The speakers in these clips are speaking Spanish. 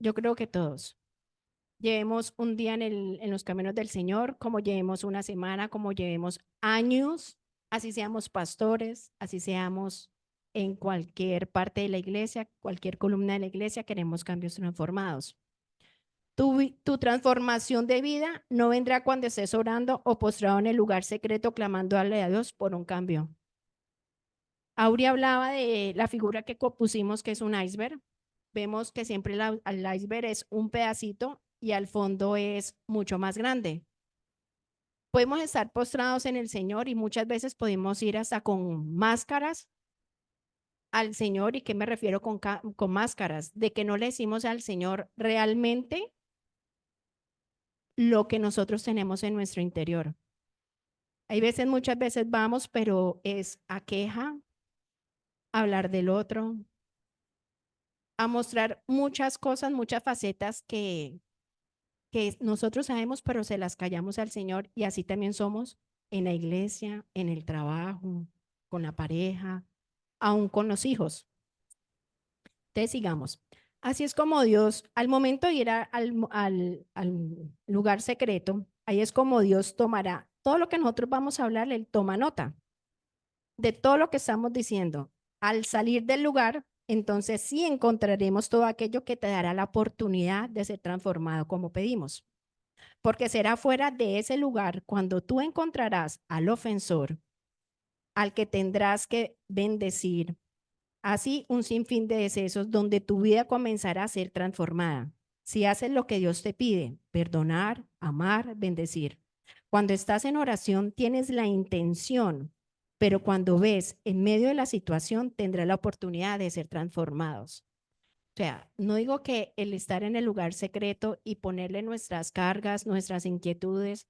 Yo creo que todos. Llevemos un día en los caminos del Señor, como llevemos una semana, como llevemos años, así seamos pastores, así seamos en cualquier parte de la iglesia, cualquier columna de la iglesia, queremos cambios transformados. Tu transformación de vida no vendrá cuando estés orando o postrado en el lugar secreto clamando a Dios por un cambio. Aurea hablaba de la figura que pusimos, que es un iceberg. Vemos que siempre el iceberg es un pedacito y al fondo es mucho más grande. Podemos estar postrados en el Señor y muchas veces podemos ir hasta con máscaras al Señor. ¿Y qué me refiero con máscaras? De que no le decimos al Señor realmente lo que nosotros tenemos en nuestro interior. Hay veces, muchas veces vamos, pero es a queja, a hablar del otro, a mostrar muchas cosas, muchas facetas que nosotros sabemos, pero se las callamos al Señor y así también somos en la iglesia, en el trabajo, con la pareja, aún con los hijos. Entonces sigamos. Así es como Dios, al momento de ir al lugar secreto, ahí es como Dios tomará todo lo que nosotros vamos a hablar, Él toma nota de todo lo que estamos diciendo. Al salir del lugar, entonces sí encontraremos todo aquello que te dará la oportunidad de ser transformado como pedimos. Porque será fuera de ese lugar cuando tú encontrarás al ofensor, al que tendrás que bendecir, así un sinfín de deseos donde tu vida comenzará a ser transformada. Si haces lo que Dios te pide, perdonar, amar, bendecir. Cuando estás en oración tienes la intención, pero cuando ves en medio de la situación tendrás la oportunidad de ser transformados. O sea, no digo que el estar en el lugar secreto y ponerle nuestras cargas, nuestras inquietudes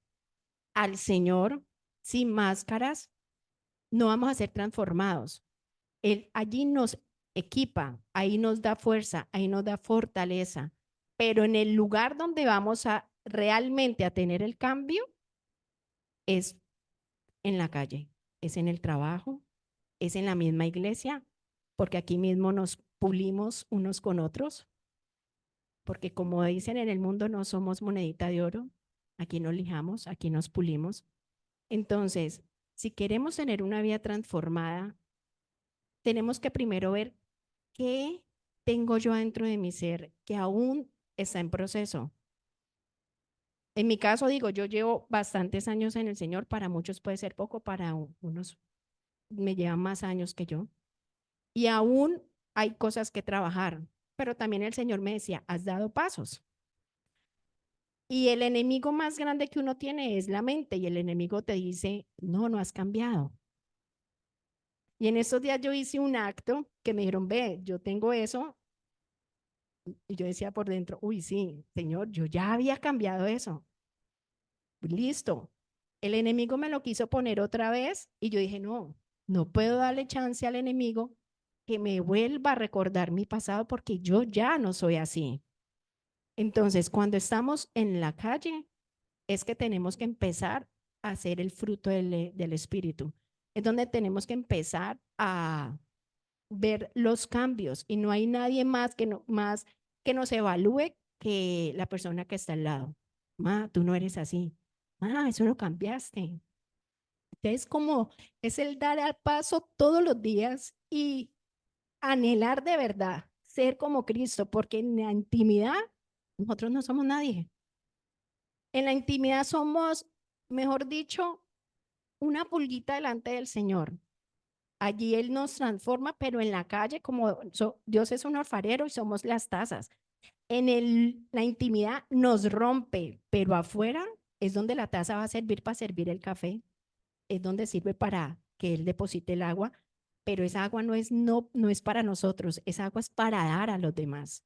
al Señor sin máscaras, no vamos a ser transformados. Él allí nos equipa, ahí nos da fuerza, ahí nos da fortaleza, pero en el lugar donde vamos a realmente a tener el cambio es en la calle, es en el trabajo, es en la misma iglesia, porque aquí mismo nos pulimos unos con otros, porque como dicen en el mundo no somos monedita de oro, aquí nos lijamos, aquí nos pulimos. Entonces, si queremos tener una vida transformada, tenemos que primero ver qué tengo yo dentro de mi ser que aún está en proceso. En mi caso, digo, yo llevo bastantes años en el Señor, para muchos puede ser poco, para unos me llevan más años que yo. Y aún hay cosas que trabajar, pero también el Señor me decía, has dado pasos. Y el enemigo más grande que uno tiene es la mente y el enemigo te dice, no, no has cambiado. Y en esos días yo hice un acto que me dijeron, ve, yo tengo eso. Y yo decía por dentro, uy, sí, Señor, yo ya había cambiado eso. Listo. El enemigo me lo quiso poner otra vez y yo dije, no, no puedo darle chance al enemigo que me vuelva a recordar mi pasado porque yo ya no soy así. Entonces, cuando estamos en la calle, es que tenemos que empezar a hacer el fruto del Espíritu. Es donde tenemos que empezar a ver los cambios y no hay nadie más que nos evalúe que la persona que está al lado. Ma, tú no eres así. Ah, eso lo cambiaste. Entonces, como es el dar al paso todos los días y anhelar de verdad ser como Cristo, porque en la intimidad nosotros no somos nadie. En la intimidad somos, mejor dicho, una pulguita delante del Señor. Allí Él nos transforma, pero en la calle, como Dios es un alfarero y somos las tazas. La intimidad nos rompe, pero afuera es donde la taza va a servir para servir el café, es donde sirve para que Él deposite el agua, pero esa agua no es para nosotros, esa agua es para dar a los demás.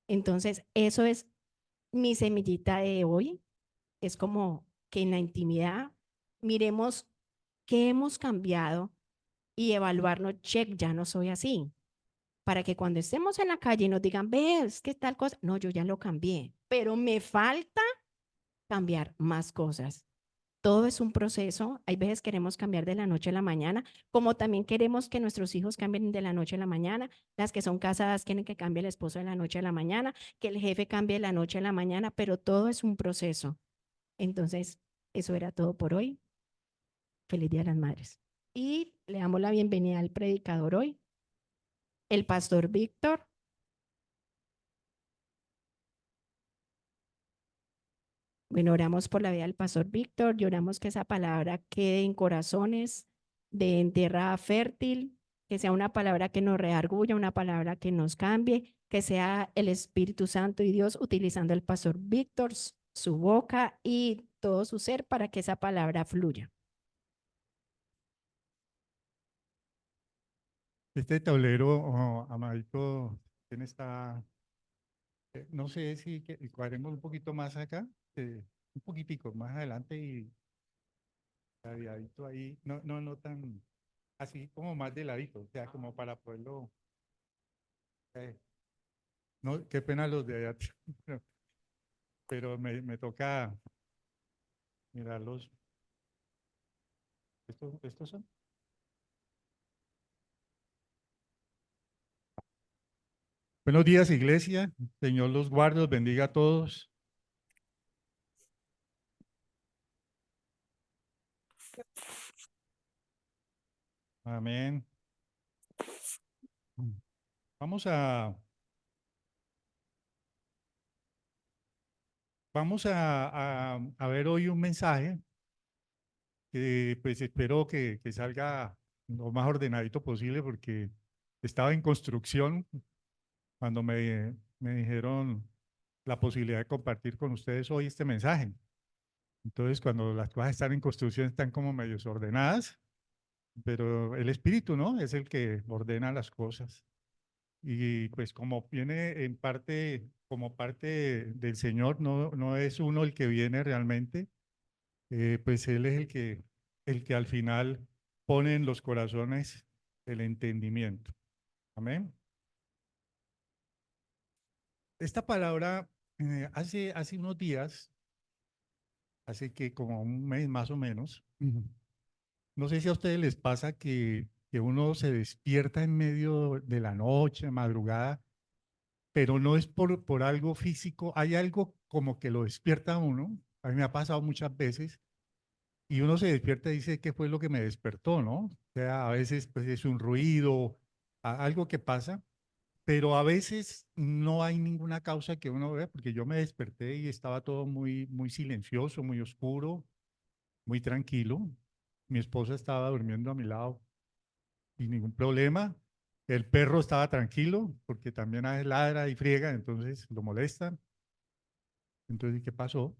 Entonces, eso es mi semillita de hoy, es como que en la intimidad miremos qué hemos cambiado y evaluarnos, check, ya no soy así. Para que cuando estemos en la calle nos digan, ves, ¿qué tal cosa? No, yo ya lo cambié, pero me falta cambiar más cosas. Todo es un proceso. Hay veces queremos cambiar de la noche a la mañana, como también queremos que nuestros hijos cambien de la noche a la mañana. Las que son casadas quieren que cambie el esposo de la noche a la mañana, que el jefe cambie de la noche a la mañana, pero todo es un proceso. Entonces, eso era todo por hoy. Feliz Día de las Madres. Y le damos la bienvenida al predicador hoy, el pastor Víctor. Bueno, oramos por la vida del pastor Víctor, lloramos que esa palabra quede en corazones en tierra fértil, que sea una palabra que nos reargulla, una palabra que nos cambie, que sea el Espíritu Santo y Dios utilizando al pastor Víctor, su boca y todo su ser para que esa palabra fluya. Este tablero, amadito, tiene esta, no sé si cuadremos un poquito más acá, un poquitico más adelante y ladeadito ahí, no tan, así como más de ladito, o sea, como para poderlo, eh, no, qué pena los de allá, pero me toca mirarlos, estos son. Buenos días, iglesia, Señor los guarde, los bendiga a todos. Amén. Vamos a, vamos a ver hoy un mensaje que pues espero que salga lo más ordenadito posible porque estaba en construcción cuando me dijeron la posibilidad de compartir con ustedes hoy este mensaje. Entonces, cuando las cosas están en construcción, están como medio desordenadas, pero el espíritu, ¿no? Es el que ordena las cosas. Y pues como viene en parte, como parte del Señor, no es uno el que viene realmente, pues Él es el que al final pone en los corazones el entendimiento. Amén. Esta palabra, hace unos días, hace que como un mes más o menos, no sé si a ustedes les pasa que uno se despierta en medio de la noche, madrugada, pero no es por algo físico, hay algo como que lo despierta a uno. A mí me ha pasado muchas veces y uno se despierta y dice, ¿qué fue lo que me despertó, no? O sea, a veces pues es un ruido, algo que pasa, pero a veces no hay ninguna causa que uno vea, porque yo me desperté y estaba todo muy silencioso, muy oscuro, muy tranquilo. Mi esposa estaba durmiendo a mi lado sin ningún problema. El perro estaba tranquilo, porque también a veces ladra y friega, entonces lo molestan. Entonces, ¿qué pasó?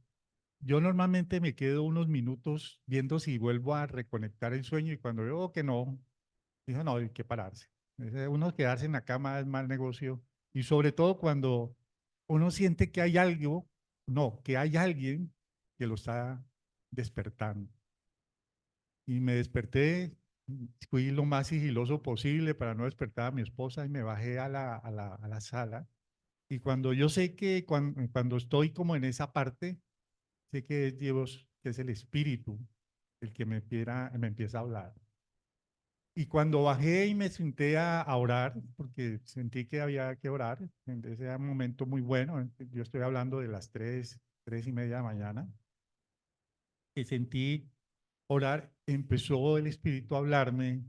Yo normalmente me quedo unos minutos viendo si vuelvo a reconectar el sueño y cuando veo que no, dijo, no, hay que pararse. Uno quedarse en la cama es mal negocio y sobre todo cuando uno siente que hay algo, no, que hay alguien que lo está despertando. Y me desperté, fui lo más sigiloso posible para no despertar a mi esposa y me bajé a la sala. Y cuando yo sé que cuando estoy como en esa parte, sé que es Dios, que es el Espíritu, el que me empieza a hablar. Y cuando bajé y me senté a orar, porque sentí que había que orar, en ese momento muy bueno, yo estoy hablando de las 3:30 de la mañana, que sentí orar, empezó el Espíritu a hablarme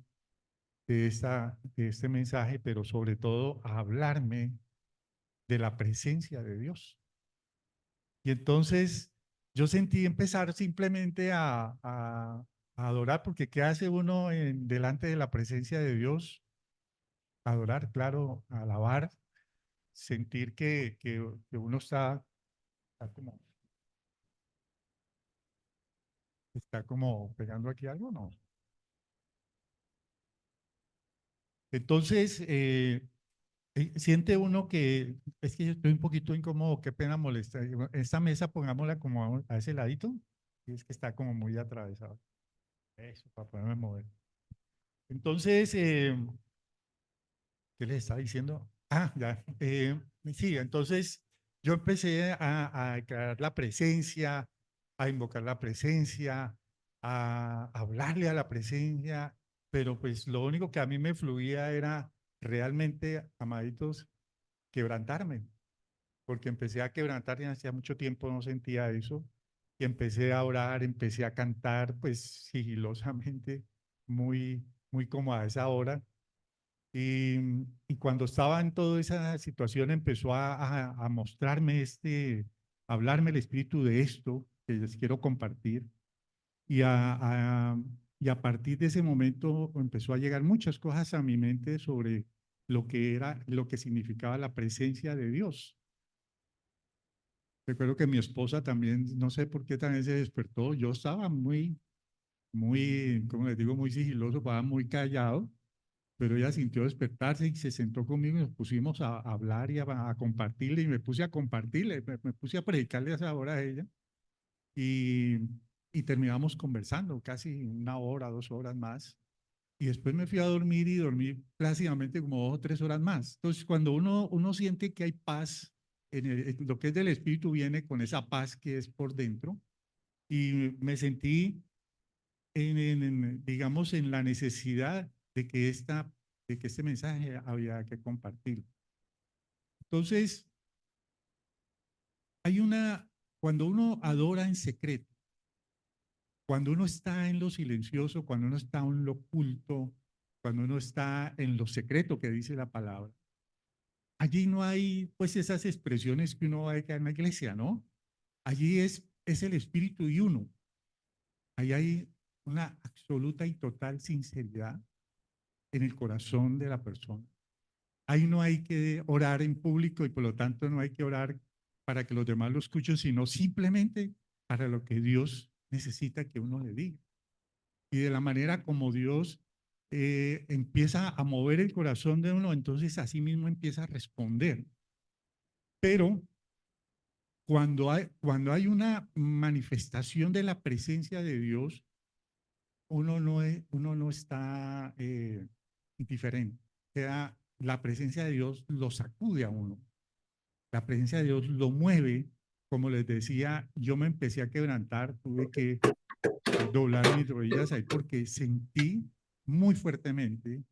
de este mensaje, pero sobre todo a hablarme de la presencia de Dios. Y entonces yo sentí empezar simplemente a adorar, porque ¿qué hace uno delante de la presencia de Dios? Adorar, claro, alabar, sentir que uno está como pegando aquí algo, ¿no? Entonces, siente uno que es que yo estoy un poquito incómodo, qué pena molestar. Esta mesa pongámosla como a ese ladito, y es que está como muy atravesado. Eso, para poderme mover. Entonces, ¿qué les estaba diciendo? Ah, ya. Sí, entonces yo empecé a declarar la presencia, a invocar la presencia, a hablarle a la presencia, pero pues lo único que a mí me fluía era realmente, amaditos, quebrantarme, porque empecé a quebrantar y hacía mucho tiempo no sentía eso, y empecé a orar, empecé a cantar, pues sigilosamente, muy como a esa hora. Y cuando estaba en toda esa situación empezó a mostrarme a hablarme el espíritu de esto que les quiero compartir. Y y a partir de ese momento empezó a llegar muchas cosas a mi mente sobre lo que era, lo que significaba la presencia de Dios. Recuerdo que mi esposa también, no sé por qué también se despertó. Yo estaba como les digo, muy sigiloso, estaba muy callado, pero ella sintió despertarse y se sentó conmigo y nos pusimos a hablar y a compartirle y me puse a compartirle, me puse a predicarle a esa hora a ella y, y terminamos conversando casi una hora, 2 horas más. Y después me fui a dormir y dormí plácidamente como 2 o 3 horas más. Entonces, cuando uno siente que hay paz, en lo que es del espíritu viene con esa paz que es por dentro. Y me sentí, digamos, en la necesidad de que este mensaje había que compartir. Entonces, cuando uno adora en secreto, cuando uno está en lo silencioso, cuando uno está en lo oculto, cuando uno está en lo secreto que dice la palabra, allí no hay pues esas expresiones que uno va a dejar en la iglesia, ¿no? Allí es el espíritu y uno. Allí hay una absoluta y total sinceridad en el corazón de la persona. Ahí no hay que orar en público y por lo tanto no hay que orar para que los demás lo escuchen, sino simplemente para lo que Dios necesita que uno le diga. Y de la manera como Dios empieza a mover el corazón de uno, entonces así mismo empieza a responder. Pero cuando hay una manifestación de la presencia de Dios, uno no está indiferente. O sea, la presencia de Dios lo sacude a uno. La presencia de Dios lo mueve. Como les decía, yo me empecé a quebrantar, tuve que doblar mis rodillas ahí porque sentí muy fuertemente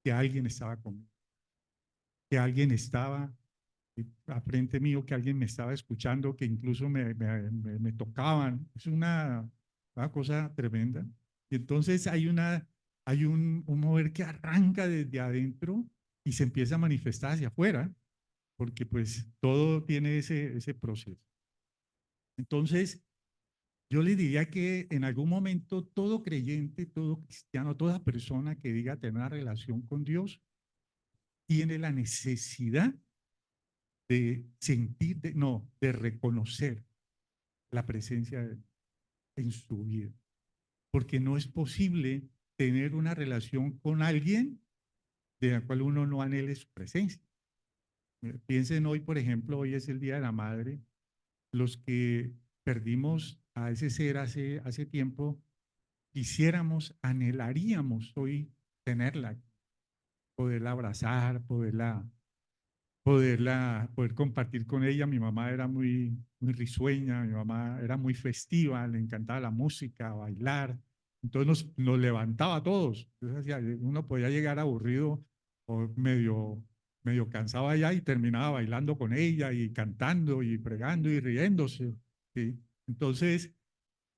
que alguien estaba conmigo, que alguien estaba a frente mío, que alguien me estaba escuchando, que incluso me tocaban. Es una cosa tremenda. Y entonces hay un mover que arranca desde adentro y se empieza a manifestar hacia afuera, porque pues todo tiene ese proceso. Entonces, yo le diría que en algún momento todo creyente, todo cristiano, toda persona que diga tener una relación con Dios, tiene la necesidad de sentir, no, de reconocer la presencia en su vida. Porque no es posible tener una relación con alguien de la cual uno no anhele su presencia. Piensen hoy, por ejemplo, hoy es el Día de la Madre. Los que perdimos a ese ser hace tiempo, quisiéramos, anhelaríamos hoy tenerla, poderla abrazar, poder compartir con ella. Mi mamá era muy risueña, mi mamá era muy festiva, le encantaba la música, bailar. Entonces nos levantaba a todos. Entonces, uno podía llegar aburrido o medio cansado allá y terminaba bailando con ella y cantando y pregando y riéndose. ¿Sí? Entonces,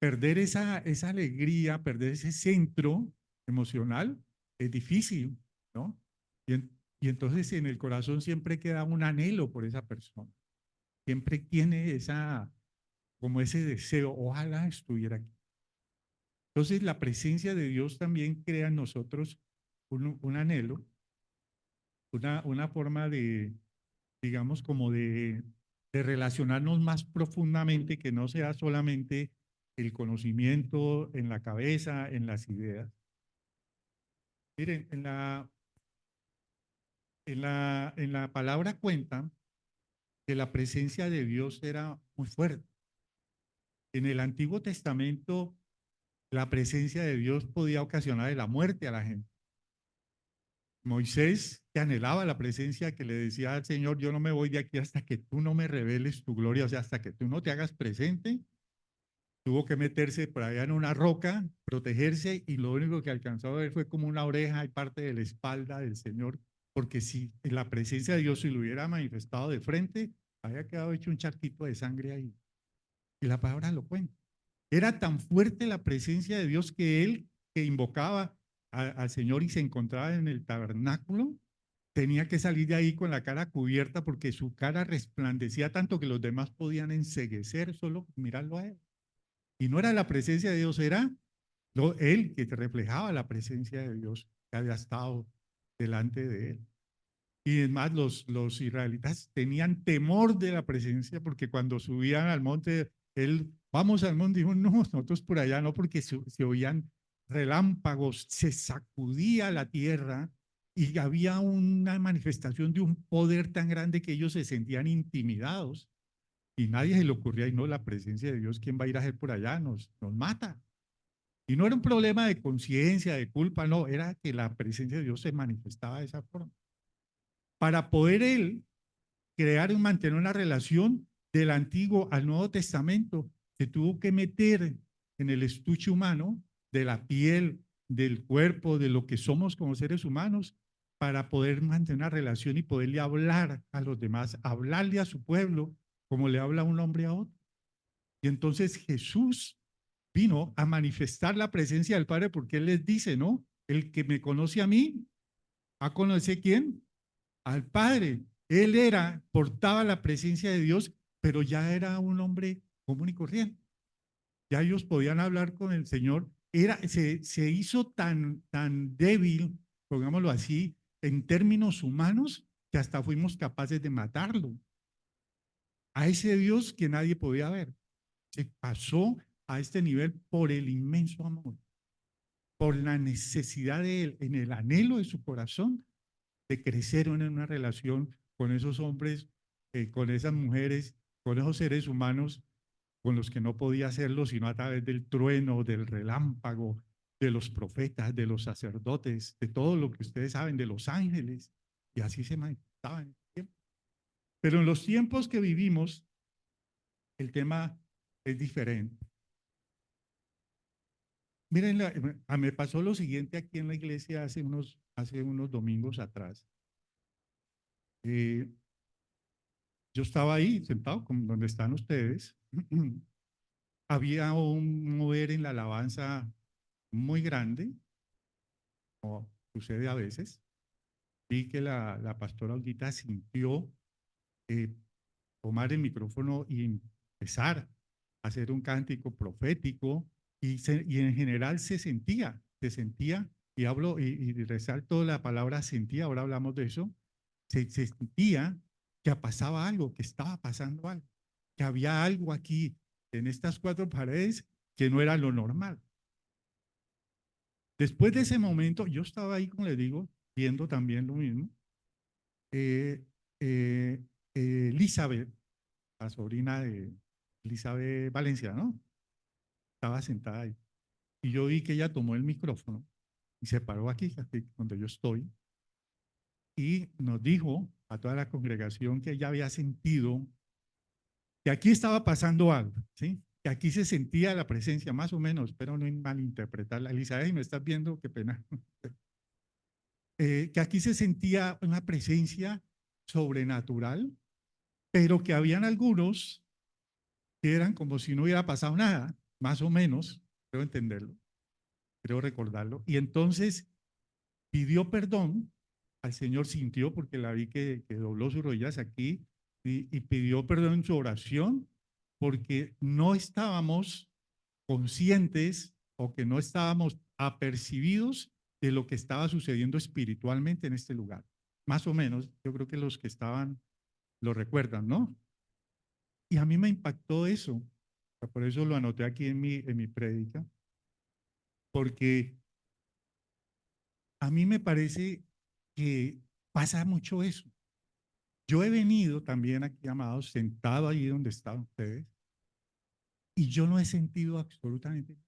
perder esa alegría, perder ese centro emocional es difícil, ¿no? Y, y entonces en el corazón siempre queda un anhelo por esa persona. Siempre tiene como ese deseo, ojalá estuviera aquí. Entonces la presencia de Dios también crea en nosotros un anhelo, una forma digamos, como de relacionarnos más profundamente, que no sea solamente el conocimiento en la cabeza, en las ideas. Miren, en la palabra cuenta que la presencia de Dios era muy fuerte. En el Antiguo Testamento, la presencia de Dios podía ocasionar la muerte a la gente. Moisés, que anhelaba la presencia, que le decía al Señor, yo no me voy de aquí hasta que tú no me reveles tu gloria, o sea, hasta que tú no te hagas presente, tuvo que meterse por allá en una roca, protegerse, y lo único que alcanzó a ver fue como una oreja y parte de la espalda del Señor, porque si la presencia de Dios se lo hubiera manifestado de frente, había quedado hecho un charquito de sangre ahí. Y la palabra lo cuenta. Era tan fuerte la presencia de Dios que él, que invocaba al Señor y se encontraba en el tabernáculo, tenía que salir de ahí con la cara cubierta porque su cara resplandecía tanto que los demás podían enceguecer solo mirarlo a él. Y no era la presencia de Dios, era él que reflejaba la presencia de Dios que había estado delante de él. Y además los israelitas tenían temor de la presencia porque cuando subían al monte, él, vamos al monte, dijo, no, nosotros por allá no, porque se oían relámpagos, se sacudía la tierra y había una manifestación de un poder tan grande que ellos se sentían intimidados y nadie se le ocurría, y no, la presencia de Dios, ¿quién va a ir a hacer por allá? Nos mata. Y no era un problema de conciencia, de culpa, no, era que la presencia de Dios se manifestaba de esa forma. Para poder él crear y mantener una relación del Antiguo al Nuevo Testamento, se tuvo que meter en el estuche humano de la piel, del cuerpo, de lo que somos como seres humanos, para poder mantener una relación y poderle hablar a los demás, hablarle a su pueblo como le habla un hombre a otro. Y entonces Jesús vino a manifestar la presencia del Padre porque Él les dice, ¿no? El que me conoce a mí, ¿a conocer quién? Al Padre. Él era, portaba la presencia de Dios, pero ya era un hombre común y corriente. Ya ellos podían hablar con el Señor. Se hizo tan débil, pongámoslo así, en términos humanos, que hasta fuimos capaces de matarlo. A ese Dios que nadie podía ver. Se pasó a este nivel por el inmenso amor, por la necesidad de él, en el anhelo de su corazón, de crecer en una relación con esos hombres, con esas mujeres, con esos seres humanos con los que no podía hacerlo sino a través del trueno, del relámpago, de los profetas, de los sacerdotes, de todo lo que ustedes saben, de los ángeles, y así se manifestaba en el tiempo. Pero en los tiempos que vivimos, el tema es diferente. Miren, me pasó lo siguiente aquí en la iglesia hace unos domingos atrás. Eh, yo estaba ahí sentado como donde están ustedes. Había un mover en la alabanza muy grande, como sucede a veces. Vi que la pastora Olguita sintió eh, tomar el micrófono y empezar a hacer un cántico profético y en general se sentía, y hablo y resalto la palabra sentía, ahora hablamos de eso, se sentía que pasaba algo, que estaba pasando algo, que había algo aquí en estas cuatro paredes que no era lo normal. Después de ese momento, yo estaba ahí, como le digo, viendo también lo mismo. Eh, eh, Elizabeth, la sobrina de Elizabeth Valencia, ¿no? Estaba sentada ahí. Y yo vi que ella tomó el micrófono y se paró aquí donde yo estoy, y nos dijo a toda la congregación que ella había sentido que aquí estaba pasando algo, ¿sí? Que aquí se sentía la presencia, más o menos, pero no malinterpretarla. Elizabeth, ¿me estás viendo? Qué pena. Que aquí se sentía una presencia sobrenatural, pero que habían algunos que eran como si no hubiera pasado nada, más o menos, creo entenderlo, creo recordarlo. Y entonces pidió perdón al Señor, sintió, porque la vi que dobló sus rodillas aquí, y pidió perdón en su oración, porque no estábamos conscientes o que no estábamos apercibidos de lo que estaba sucediendo espiritualmente en este lugar. Más o menos, yo creo que los que estaban lo recuerdan, ¿no? Y a mí me impactó eso. Por eso lo anoté aquí en mi prédica, porque a mí me parece que pasa mucho eso. Yo he venido también aquí, amados, sentado allí donde estaban ustedes, y yo no he sentido absolutamente nada.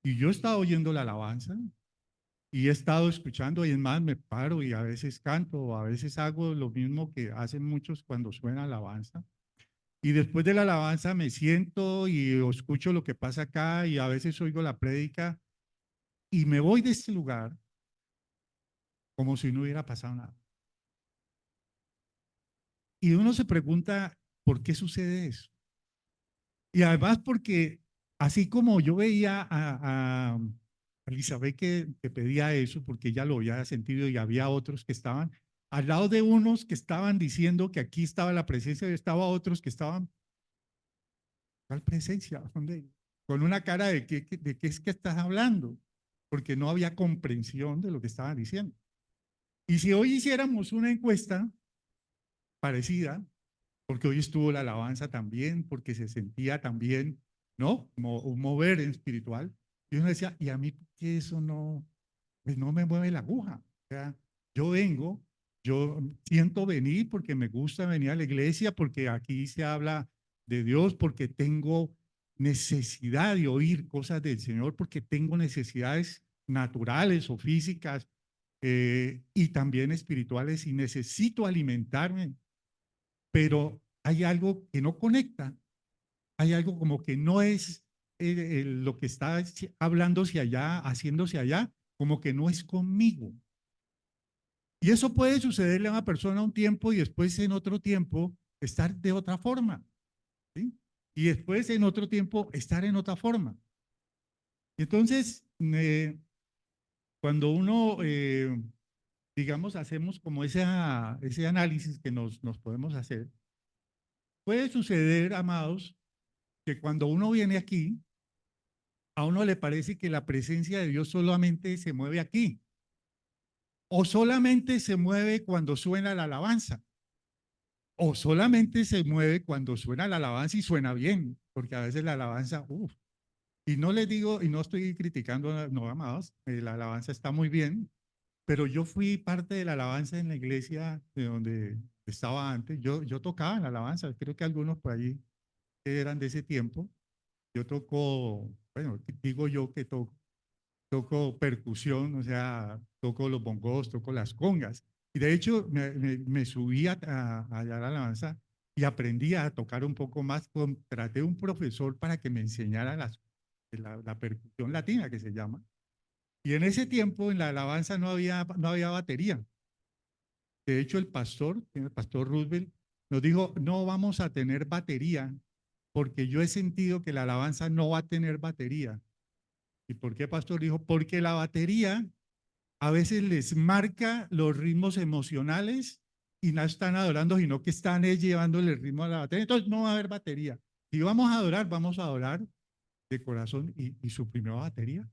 Y yo he estado oyendo la alabanza, y he estado escuchando, y es más, me paro y a veces canto, o a veces hago lo mismo que hacen muchos cuando suena alabanza. Y después de la alabanza me siento y escucho lo que pasa acá y a veces oigo la prédica y me voy de este lugar como si no hubiera pasado nada. Y uno se pregunta, ¿por qué sucede eso? Y además porque así como yo veía a Elizabeth que pedía eso, porque ella lo había sentido y había otros que estaban, al lado de unos que estaban diciendo que aquí estaba la presencia, estaba otros que estaban, ¿cuál presencia? ¿Dónde? Con una cara de qué es que estás hablando, porque no había comprensión de lo que estaban diciendo. Y si hoy hiciéramos una encuesta parecida, porque hoy estuvo la alabanza también, porque se sentía también, ¿no? Como un mover espiritual. Y uno decía, y a mí que eso no, pues no me mueve la aguja. O sea, yo vengo, yo siento venir porque me gusta venir a la iglesia, porque aquí se habla de Dios, porque tengo necesidad de oír cosas del Señor, porque tengo necesidades naturales o físicas y también espirituales y necesito alimentarme, pero hay algo que no conecta, hay algo como que no es lo que está hablándose allá, haciéndose allá, como que no es conmigo. Y eso puede sucederle a una persona un tiempo y después en otro tiempo estar de otra forma, ¿sí? Y después en otro tiempo estar en otra forma. Y entonces, cuando uno, digamos, hacemos como ese análisis que nos podemos hacer, puede suceder, amados, que cuando uno viene aquí, a uno le parece que la presencia de Dios solamente se mueve aquí o solamente se mueve cuando suena la alabanza o solamente se mueve cuando suena la alabanza y suena bien, porque a veces la alabanza, uff, y no les digo, y no estoy criticando, no, amados, la alabanza está muy bien, pero yo fui parte de la alabanza en la iglesia de donde estaba antes, yo tocaba en la alabanza, creo que algunos por allí eran de ese tiempo, yo toco, bueno, digo yo que toco percusión, o sea, toco los bongos, toco las congas. Y de hecho me subí allá a la alabanza y aprendí a tocar un poco más. Contraté un profesor para que me enseñara la percusión latina, que se llama. Y en ese tiempo en la alabanza no había batería. De hecho, el pastor Roosevelt, nos dijo, no vamos a tener batería porque yo he sentido que la alabanza no va a tener batería. ¿Y por qué, pastor? Dijo, porque la batería a veces les marca los ritmos emocionales y no están adorando, sino que están llevándole el ritmo a la batería. Entonces no va a haber batería. Si vamos a adorar de corazón y suprimió la batería.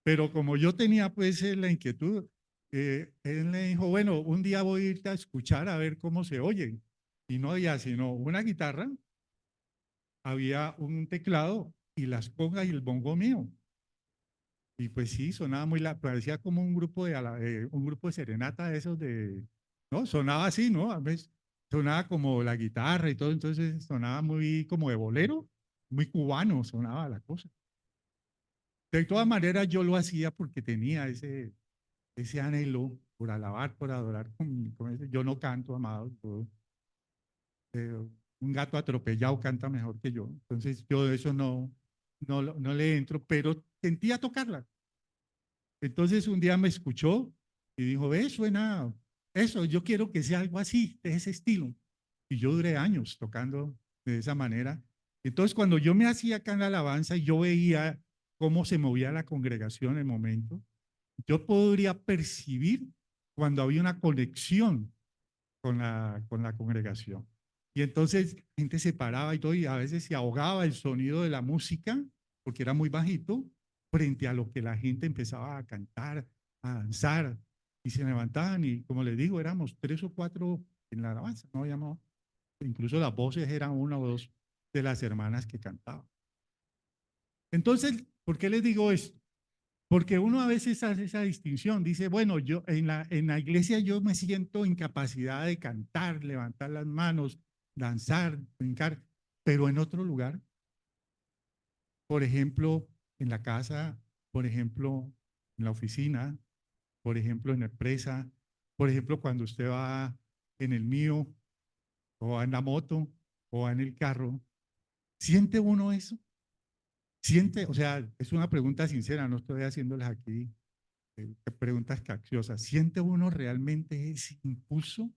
Pero como yo tenía pues la inquietud, él me dijo, bueno, un día voy a irte a escuchar a ver cómo se oyen. Y no había sino una guitarra, había un teclado y las congas y el bongo mío. Y pues sí, sonaba parecía como un grupo de serenata de esos ¿no? Sonaba así, ¿no? A veces sonaba como la guitarra y todo, entonces sonaba muy como de bolero, muy cubano sonaba la cosa. De todas maneras yo lo hacía porque tenía ese anhelo por alabar, por adorar. Yo no canto, amado. Un gato atropellado canta mejor que yo. Entonces yo de eso no le entro, pero sentía tocarla. Entonces un día me escuchó y dijo, ve, suena eso, yo quiero que sea algo así, de ese estilo. Y yo duré años tocando de esa manera. Entonces cuando yo me hacía acá en la alabanza y yo veía cómo se movía la congregación en el momento, yo podría percibir cuando había una conexión con la congregación. Y entonces la gente se paraba y todo, y a veces se ahogaba el sonido de la música, porque era muy bajito, frente a lo que la gente empezaba a cantar, a danzar, y se levantaban, y como les digo, éramos 3 o 4 en la alabanza, no habíamos, incluso las voces eran 1 o 2 de las hermanas que cantaban. Entonces, ¿por qué les digo esto? Porque uno a veces hace esa distinción, dice, bueno, yo en la iglesia yo me siento incapacidad de cantar, levantar las manos, danzar, brincar, pero en otro lugar, por ejemplo, en la casa, por ejemplo, en la oficina, por ejemplo, en la empresa, por ejemplo, cuando usted va en el mío o en la moto, o va en el carro, ¿siente uno eso? ¿Siente? O sea, es una pregunta sincera, no estoy haciéndoles aquí preguntas capciosas. ¿Siente uno realmente ese impulso?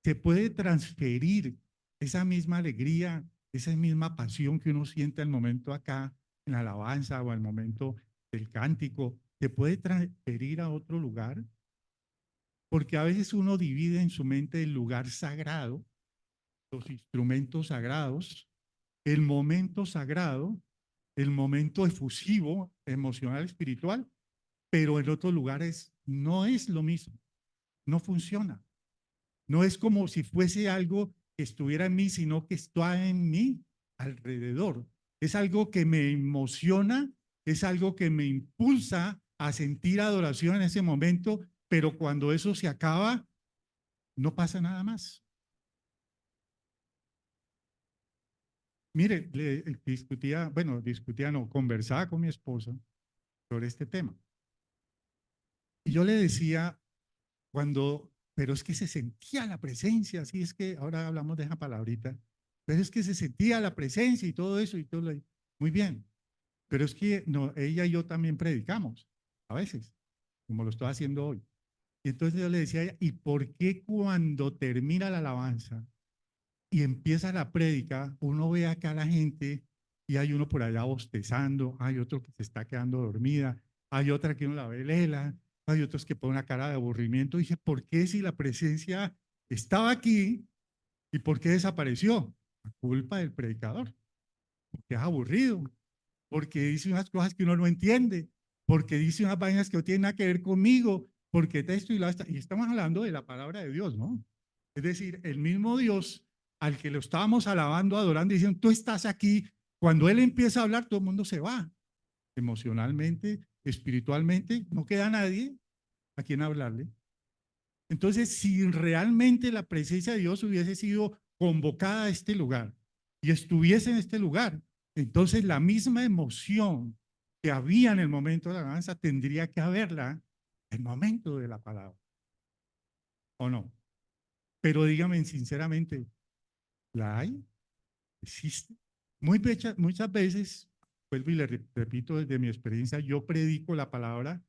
¿Se puede transferir esa misma alegría, esa misma pasión que uno siente al momento acá en la alabanza o al momento del cántico? ¿Se puede transferir a otro lugar? Porque a veces uno divide en su mente el lugar sagrado, los instrumentos sagrados, el momento sagrado, el momento efusivo, emocional, espiritual, pero en otros lugares no es lo mismo, no funciona. No es como si fuese algo que estuviera en mí, sino que está en mí alrededor. Es algo que me emociona, es algo que me impulsa a sentir adoración en ese momento, pero cuando eso se acaba, no pasa nada más. Mire, discutía, no, conversaba con mi esposa sobre este tema. Y yo le decía, pero es que se sentía la presencia, así es que ahora hablamos de esa palabrita, pero es que se sentía la presencia y todo eso y todo. Muy bien, pero es que no, ella y yo también predicamos, a veces, como lo estoy haciendo hoy. Y entonces yo le decía a ella, ¿y por qué cuando termina la alabanza y empieza la prédica, uno ve acá a la gente y hay uno por allá bostezando, hay otro que se está quedando dormida, hay otra que uno la ve lela, hay otros que ponen una cara de aburrimiento? Y dice, ¿por qué si la presencia estaba aquí y por qué desapareció? La culpa del predicador, porque es aburrido, porque dice unas cosas que uno no entiende, porque dice unas vainas que no tienen nada que ver conmigo, porque esto y la y estamos hablando de la palabra de Dios, ¿no? Es decir, el mismo Dios al que lo estábamos alabando, adorando, diciendo, tú estás aquí, cuando Él empieza a hablar, todo el mundo se va, emocionalmente, espiritualmente, no queda nadie a quien hablarle. Entonces, si realmente la presencia de Dios hubiese sido convocada a este lugar y estuviese en este lugar, entonces la misma emoción que había en el momento de la alabanza tendría que haberla en el momento de la palabra, ¿o no? Pero dígame sinceramente, ¿la hay? ¿Existe? Muchas veces, vuelvo y le repito desde mi experiencia, yo predico la palabra,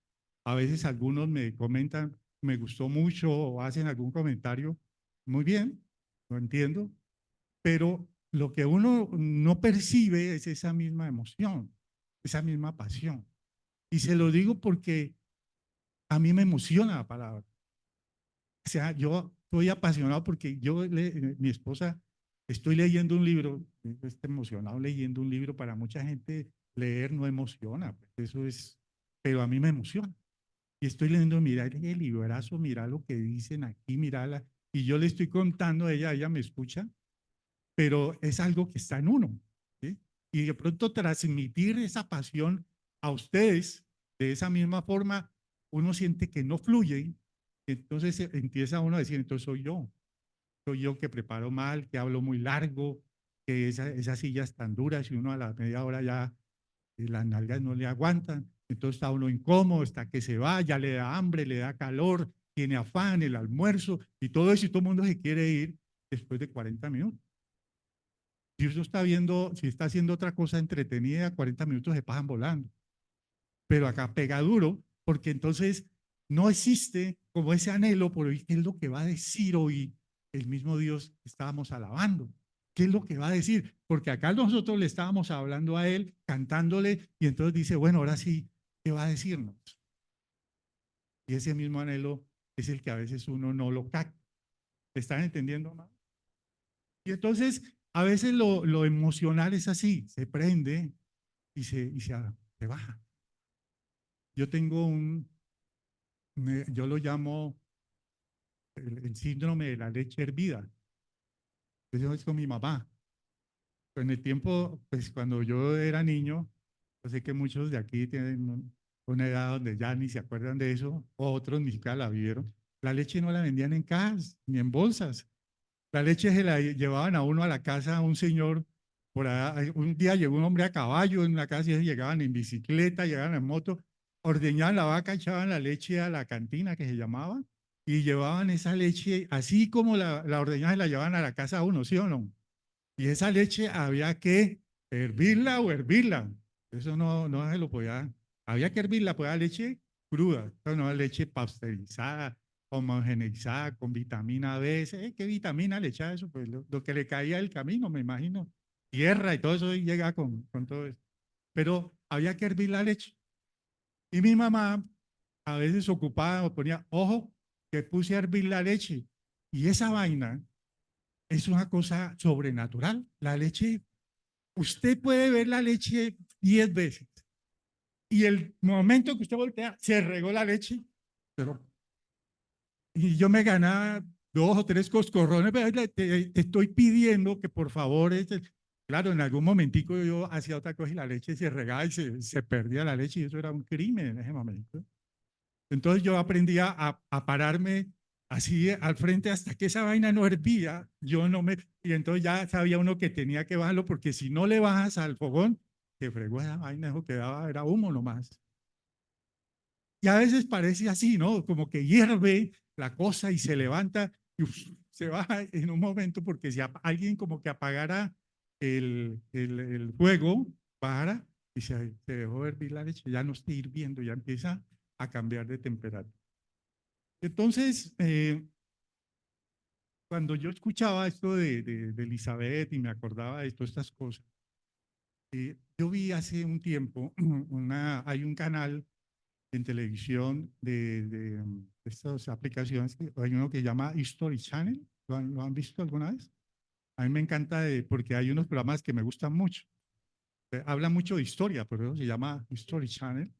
a veces algunos me comentan, me gustó mucho o hacen algún comentario, muy bien, lo entiendo, pero lo que uno no percibe es esa misma emoción, esa misma pasión. Y se lo digo porque a mí me emociona la palabra. O sea, yo estoy apasionado porque mi esposa, estoy leyendo un libro, estoy emocionado leyendo un libro. Para mucha gente leer no emociona, pues eso es, pero a mí me emociona. Y estoy leyendo, mira el librazo, mira lo que dicen aquí, mira y yo le estoy contando a ella me escucha, pero es algo que está en uno, ¿sí? Y de pronto transmitir esa pasión a ustedes de esa misma forma, uno siente que no fluye, entonces empieza uno a decir, entonces soy yo que preparo mal, que hablo muy largo, que esas sillas tan duras y uno a la media hora ya las nalgas no le aguantan, entonces está uno incómodo, está que se va, ya le da hambre, le da calor, tiene afán, el almuerzo y todo eso y todo el mundo se quiere ir después de 40 minutos. Si usted está viendo, si está haciendo otra cosa entretenida, 40 minutos se pasan volando. Pero acá pega duro, porque entonces no existe como ese anhelo por oír qué es lo que va a decir hoy el mismo Dios que estábamos alabando. ¿Qué es lo que va a decir? Porque acá nosotros le estábamos hablando a él, cantándole, y entonces dice, bueno, ahora sí, ¿qué va a decirnos? Y ese mismo anhelo es el que a veces uno no lo capta. ¿Están entendiendo más? Y entonces, a veces lo emocional es así, se prende y se baja. Yo tengo yo lo llamo el síndrome de la leche hervida. Eso es con mi mamá. En el tiempo, pues cuando yo era niño, yo sé que muchos de aquí tienen una edad donde ya ni se acuerdan de eso, otros ni siquiera la vieron. La leche no la vendían en cajas ni en bolsas. La leche se la llevaban a uno a la casa a un señor. Por allá, un día llegó un hombre a caballo en la casa y ellos llegaban en bicicleta, llegaban en moto, ordeñaban la vaca, echaban la leche a la cantina que se llamaba y llevaban esa leche, así como la ordeñaban y la llevaban a la casa a uno, ¿sí o no? Y esa leche había que hervirla o hervirla. Eso no se lo podía. Había que hervirla, pues la leche cruda, pero no leche pasteurizada, homogeneizada, con vitamina B. ¿Qué vitamina le echaba eso? Pues lo que le caía del camino, me imagino. Tierra y todo eso y llega con todo eso. Pero había que hervir la leche. Y mi mamá a veces ocupada o ponía, ojo, que puse a hervir la leche. Y esa vaina es una cosa sobrenatural. La leche, usted puede ver la leche 10 veces y el momento que usted voltea, se regó la leche, pero y yo me ganaba 2 o 3 coscorrones, pero te estoy pidiendo que por favor, claro, en algún momentico yo hacía otra cosa y la leche se regaba y se perdía la leche y eso era un crimen en ese momento. Entonces yo aprendí a pararme así al frente hasta que esa vaina no hervía, yo no me, y entonces ya sabía uno que tenía que bajarlo porque si no le bajas al fogón, que fregó esa vaina, eso quedaba, era humo nomás. Y a veces parece así, ¿no? Como que hierve la cosa y se levanta y uf, se baja en un momento porque si alguien como que apagara el fuego, para y se dejó hervir la leche, ya no está hirviendo, ya empieza a cambiar de temperatura. Entonces, cuando yo escuchaba esto de Elizabeth y me acordaba de todas estas cosas, yo vi hace un tiempo, hay un canal en televisión de estas aplicaciones, hay uno que se llama History Channel, lo han visto alguna vez? A mí me encanta porque hay unos programas que me gustan mucho. Habla mucho de historia, por eso se llama History Channel.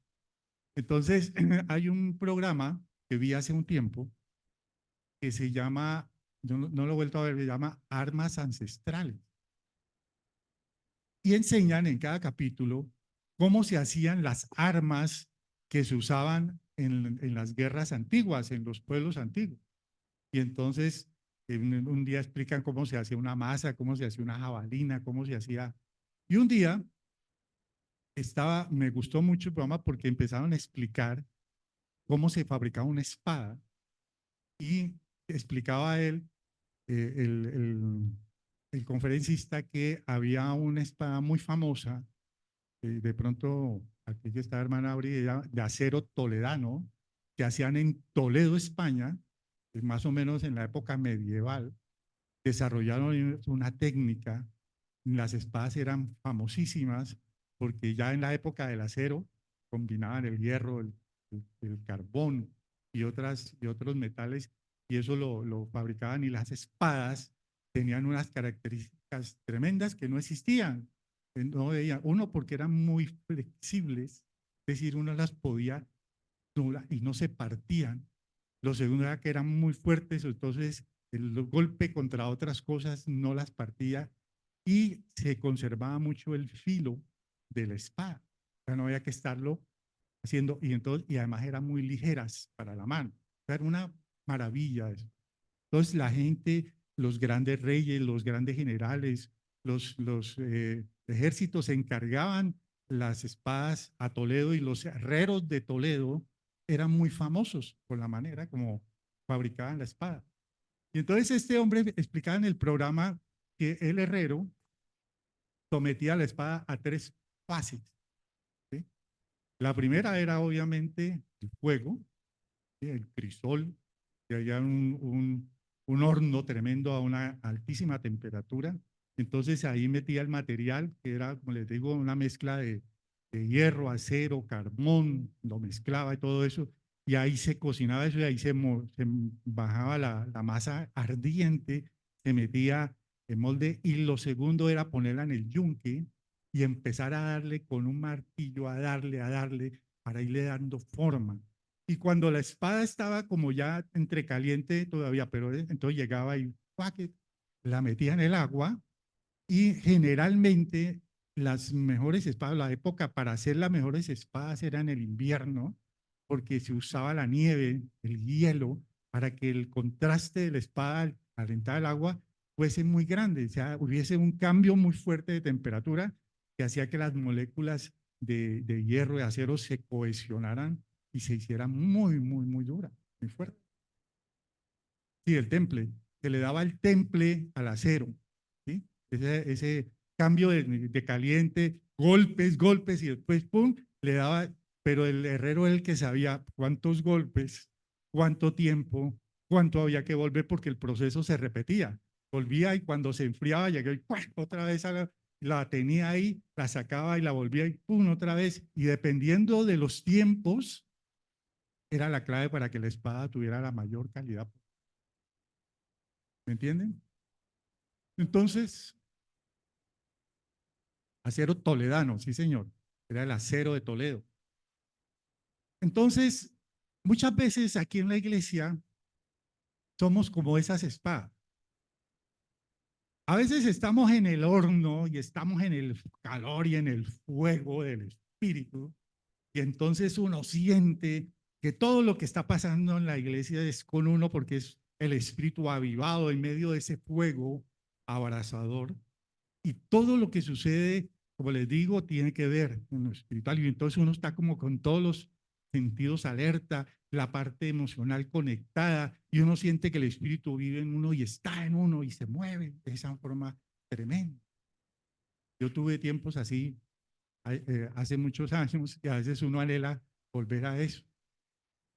Entonces, hay un programa que vi hace un tiempo que se llama, yo no lo he vuelto a ver, se llama Armas Ancestrales. Y enseñan en cada capítulo cómo se hacían las armas que se usaban en las guerras antiguas, en los pueblos antiguos. Y entonces, un día explican cómo se hacía una masa, cómo se hacía una jabalina, cómo se hacía. Y un día me gustó mucho el programa porque empezaron a explicar cómo se fabricaba una espada y explicaba él el conferencista que había una espada muy famosa, de pronto aquí que está hermana Auri, de acero toledano, que hacían en Toledo, España, más o menos en la época medieval, desarrollaron una técnica, las espadas eran famosísimas, porque ya en la época del acero combinaban el hierro, el carbón y otros metales, y eso lo fabricaban, y las espadas tenían unas características tremendas que no existían. No veían, uno, porque eran muy flexibles, es decir, uno las podía y no se partían. Lo segundo era que eran muy fuertes, entonces el golpe contra otras cosas no las partía y se conservaba mucho el filo de la espada. O sea, no había que estarlo haciendo, y además eran muy ligeras para la mano. O sea, era una maravilla eso. Entonces la gente, los grandes reyes, los grandes generales, los ejércitos se encargaban las espadas a Toledo, y los herreros de Toledo eran muy famosos por la manera como fabricaban la espada. Y entonces este hombre explicaba en el programa que el herrero sometía la espada a 3 fases. ¿Sí? La primera era obviamente el fuego, ¿sí? El crisol, que había un horno tremendo a una altísima temperatura. Entonces ahí metía el material, que era, como les digo, una mezcla de hierro, acero, carbón, lo mezclaba y todo eso. Y ahí se cocinaba eso y ahí se bajaba la masa ardiente, se metía en molde. Y lo segundo era ponerla en el yunque y empezar a darle con un martillo, a darle, para irle dando forma. Y cuando la espada estaba como ya entre caliente todavía, pero entonces llegaba y la metía en el agua, y generalmente las mejores espadas, la época para hacer las mejores espadas era en el invierno, porque se usaba la nieve, el hielo, para que el contraste de la espada al calentar el agua fuese muy grande, o sea, hubiese un cambio muy fuerte de temperatura que hacía que las moléculas de hierro y acero se cohesionaran y se hiciera muy dura, muy fuerte. Sí, el temple, se le daba el temple al acero, ¿sí? ese cambio de caliente, golpes, golpes y después, ¡pum!, le daba, pero el herrero es el que sabía cuántos golpes, cuánto tiempo, cuánto había que volver porque el proceso se repetía. Volvía y cuando se enfriaba, llegaba y ¡pum!, otra vez la tenía ahí, la sacaba y la volvía y ¡pum!, otra vez. Y dependiendo de los tiempos, era la clave para que la espada tuviera la mayor calidad. ¿Me entienden? Entonces, acero toledano, sí señor, era el acero de Toledo. Entonces, muchas veces aquí en la iglesia somos como esas espadas. A veces estamos en el horno y estamos en el calor y en el fuego del espíritu, y entonces uno siente que todo lo que está pasando en la iglesia es con uno porque es el espíritu avivado en medio de ese fuego abrasador. Y todo lo que sucede, como les digo, tiene que ver con lo espiritual. Y entonces uno está como con todos los sentidos alerta, la parte emocional conectada, y uno siente que el espíritu vive en uno y está en uno y se mueve de esa forma tremenda. Yo tuve tiempos así hace muchos años y a veces uno anhela volver a eso.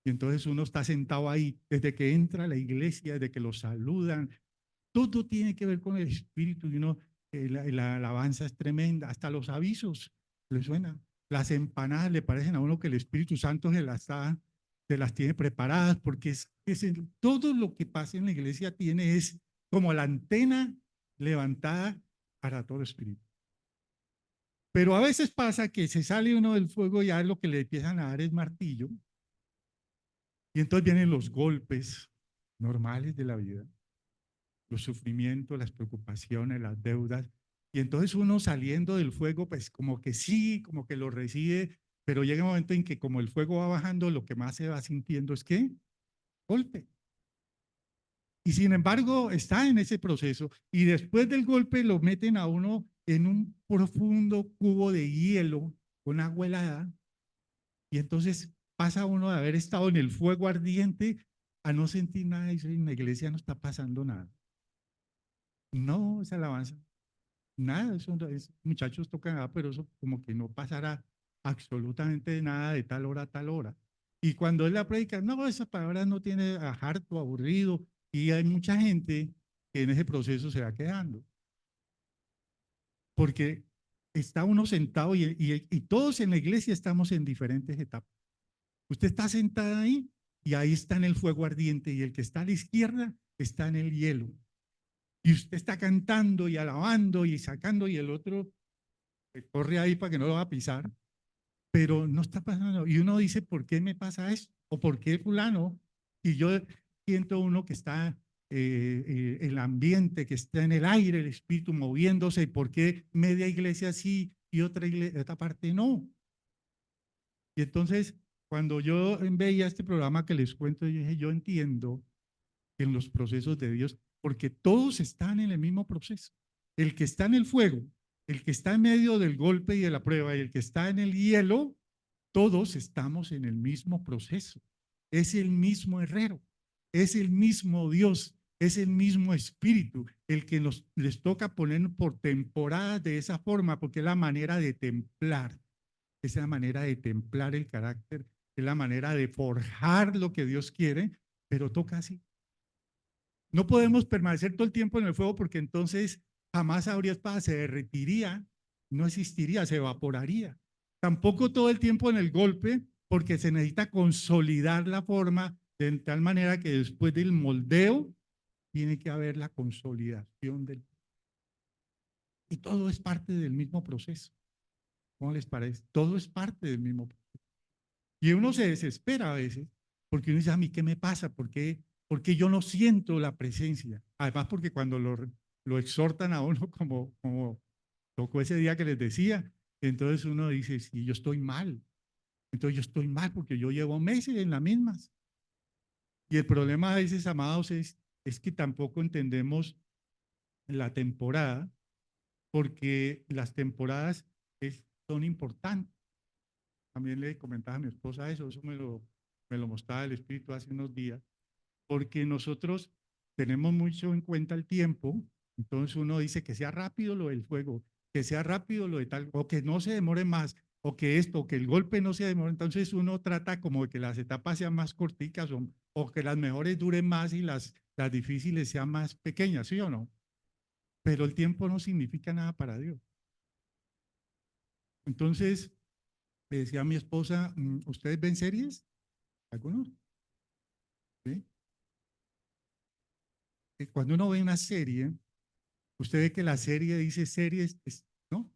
Y entonces uno está sentado ahí desde que entra a la iglesia, desde que lo saludan, todo tiene que ver con el espíritu y uno, la alabanza es tremenda, hasta los avisos le suenan. Las empanadas le parecen a uno que el Espíritu Santo se las tiene preparadas, porque todo lo que pasa en la iglesia tiene es como la antena levantada para todo espíritu. Pero a veces pasa que se sale uno del fuego y ya lo que le empiezan a dar es martillo, y entonces vienen los golpes normales de la vida, los sufrimientos, las preocupaciones, las deudas. Y entonces uno saliendo del fuego, pues como que sí, como que lo recibe, pero llega un momento en que como el fuego va bajando, lo que más se va sintiendo es ¿qué? Golpe. Y sin embargo, está en ese proceso. Y después del golpe lo meten a uno en un profundo cubo de hielo con agua helada. Y entonces pasa uno de haber estado en el fuego ardiente a no sentir nada. Y en la iglesia no está pasando nada. No, esa alabanza. Nada, muchachos tocan, pero eso como que no pasará absolutamente nada de tal hora a tal hora. Y cuando él la predica, no, esa palabra no tiene harto, aburrido, y hay mucha gente que en ese proceso se va quedando, porque está uno sentado y todos en la iglesia estamos en diferentes etapas. Usted está sentada ahí y ahí está en el fuego ardiente y el que está a la izquierda está en el hielo. Y usted está cantando y alabando y sacando y el otro corre ahí para que no lo va a pisar, pero no está pasando. Y uno dice, ¿por qué me pasa esto? ¿O por qué fulano? Y yo siento uno que está el ambiente, que está en el aire, el espíritu moviéndose, ¿y por qué media iglesia sí y otra parte no? Y entonces, cuando yo veía este programa que les cuento, yo dije, yo entiendo que en los procesos de Dios, porque todos están en el mismo proceso. El que está en el fuego, el que está en medio del golpe y de la prueba, y el que está en el hielo, todos estamos en el mismo proceso. Es el mismo herrero, es el mismo Dios, es el mismo espíritu, el que les toca poner por temporadas de esa forma, porque es la manera de templar, es la manera de templar el carácter, es la manera de forjar lo que Dios quiere, pero toca así. No podemos permanecer todo el tiempo en el fuego porque entonces jamás habría espada, se derretiría, no existiría, se evaporaría. Tampoco todo el tiempo en el golpe porque se necesita consolidar la forma de tal manera que después del moldeo tiene que haber la consolidación del... Y todo es parte del mismo proceso. ¿Cómo les parece? Todo es parte del mismo proceso. Y uno se desespera a veces porque uno dice, a mí, ¿qué me pasa? ¿Por qué yo no siento la presencia? Además, porque cuando lo exhortan a uno, como tocó ese día que les decía, entonces uno dice, sí, yo estoy mal. Entonces yo estoy mal porque yo llevo meses en las mismas. Y el problema a veces, amados, es que tampoco entendemos la temporada, porque las temporadas son importantes. También le comentaba a mi esposa eso me lo mostraba el Espíritu hace unos días, porque nosotros tenemos mucho en cuenta el tiempo, Entonces uno dice que sea rápido lo del fuego, que sea rápido lo de tal, o que no se demore más, o que esto, o que el golpe no se demore. Entonces uno trata como de que las etapas sean más corticas o que las mejores duren más y las difíciles sean más pequeñas, ¿sí o no? Pero el tiempo no significa nada para Dios. Entonces, le decía a mi esposa, ¿ustedes ven series? ¿Algunos? ¿Sí? Cuando uno ve una serie, usted ve que la serie dice series, ¿no?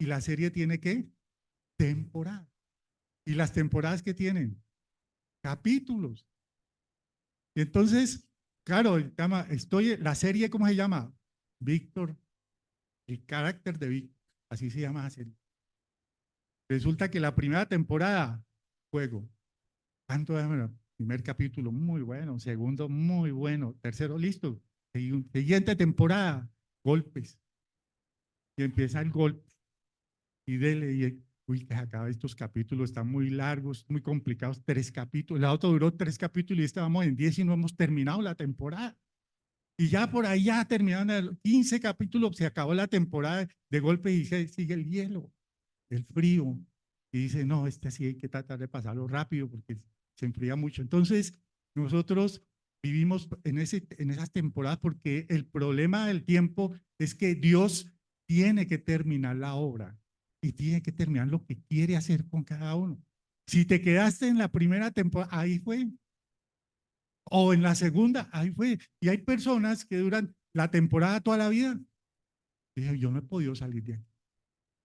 Y la serie tiene ¿qué? Temporada. ¿Y las temporadas que tienen? Capítulos. Y entonces, claro, la serie, ¿cómo se llama? Víctor, el carácter de Víctor, así se llama la serie. Resulta que la primera temporada, juego. ¿Cuánto es? Bueno, primer capítulo, muy bueno. Segundo, muy bueno. Tercero, listo. Siguiente temporada, golpes. Y empieza el golpe. Y dele, uy, que acaba estos capítulos, están muy largos, muy complicados. 3 capítulos. La otra duró 3 capítulos y estábamos en 10 y no hemos terminado la temporada. Y ya por ahí ya terminaron 15 capítulos, se acabó la temporada de golpe y sigue el hielo, el frío. Y dice, no, este sí hay que tratar de pasarlo rápido porque se enfría mucho. Entonces, nosotros vivimos en esas temporadas porque el problema del tiempo es que Dios tiene que terminar la obra y tiene que terminar lo que quiere hacer con cada uno. Si te quedaste en la primera temporada, ahí fue, o en la segunda, ahí fue. Y hay personas que duran la temporada toda la vida. Dije, yo no he podido salir de aquí.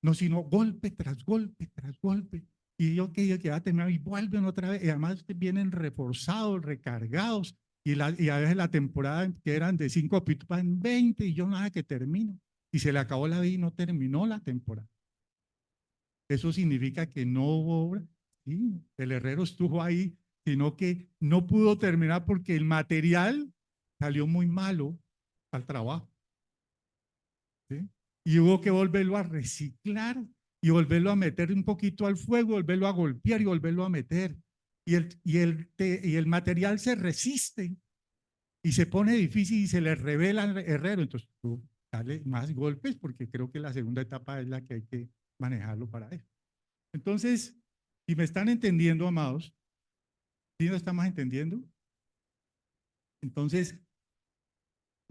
No, sino golpe tras golpe tras golpe. Y yo que va a terminar y vuelven otra vez. Y además vienen reforzados, recargados. Y a veces la temporada que eran de 5 capítulos van 20 y yo nada que termino. Y se le acabó la vida y no terminó la temporada. Eso significa que no hubo obra. Sí, el herrero estuvo ahí, sino que no pudo terminar porque el material salió muy malo al trabajo. ¿Sí? Y hubo que volverlo a reciclar y volverlo a meter un poquito al fuego, volverlo a golpear y volverlo a meter. Y el material se resiste y se pone difícil y se le revela al herrero. Entonces, tú dale más golpes porque creo que la segunda etapa es la que hay que manejarlo para eso. Entonces, si me están entendiendo, amados, ¿sí no estamos entendiendo? Entonces,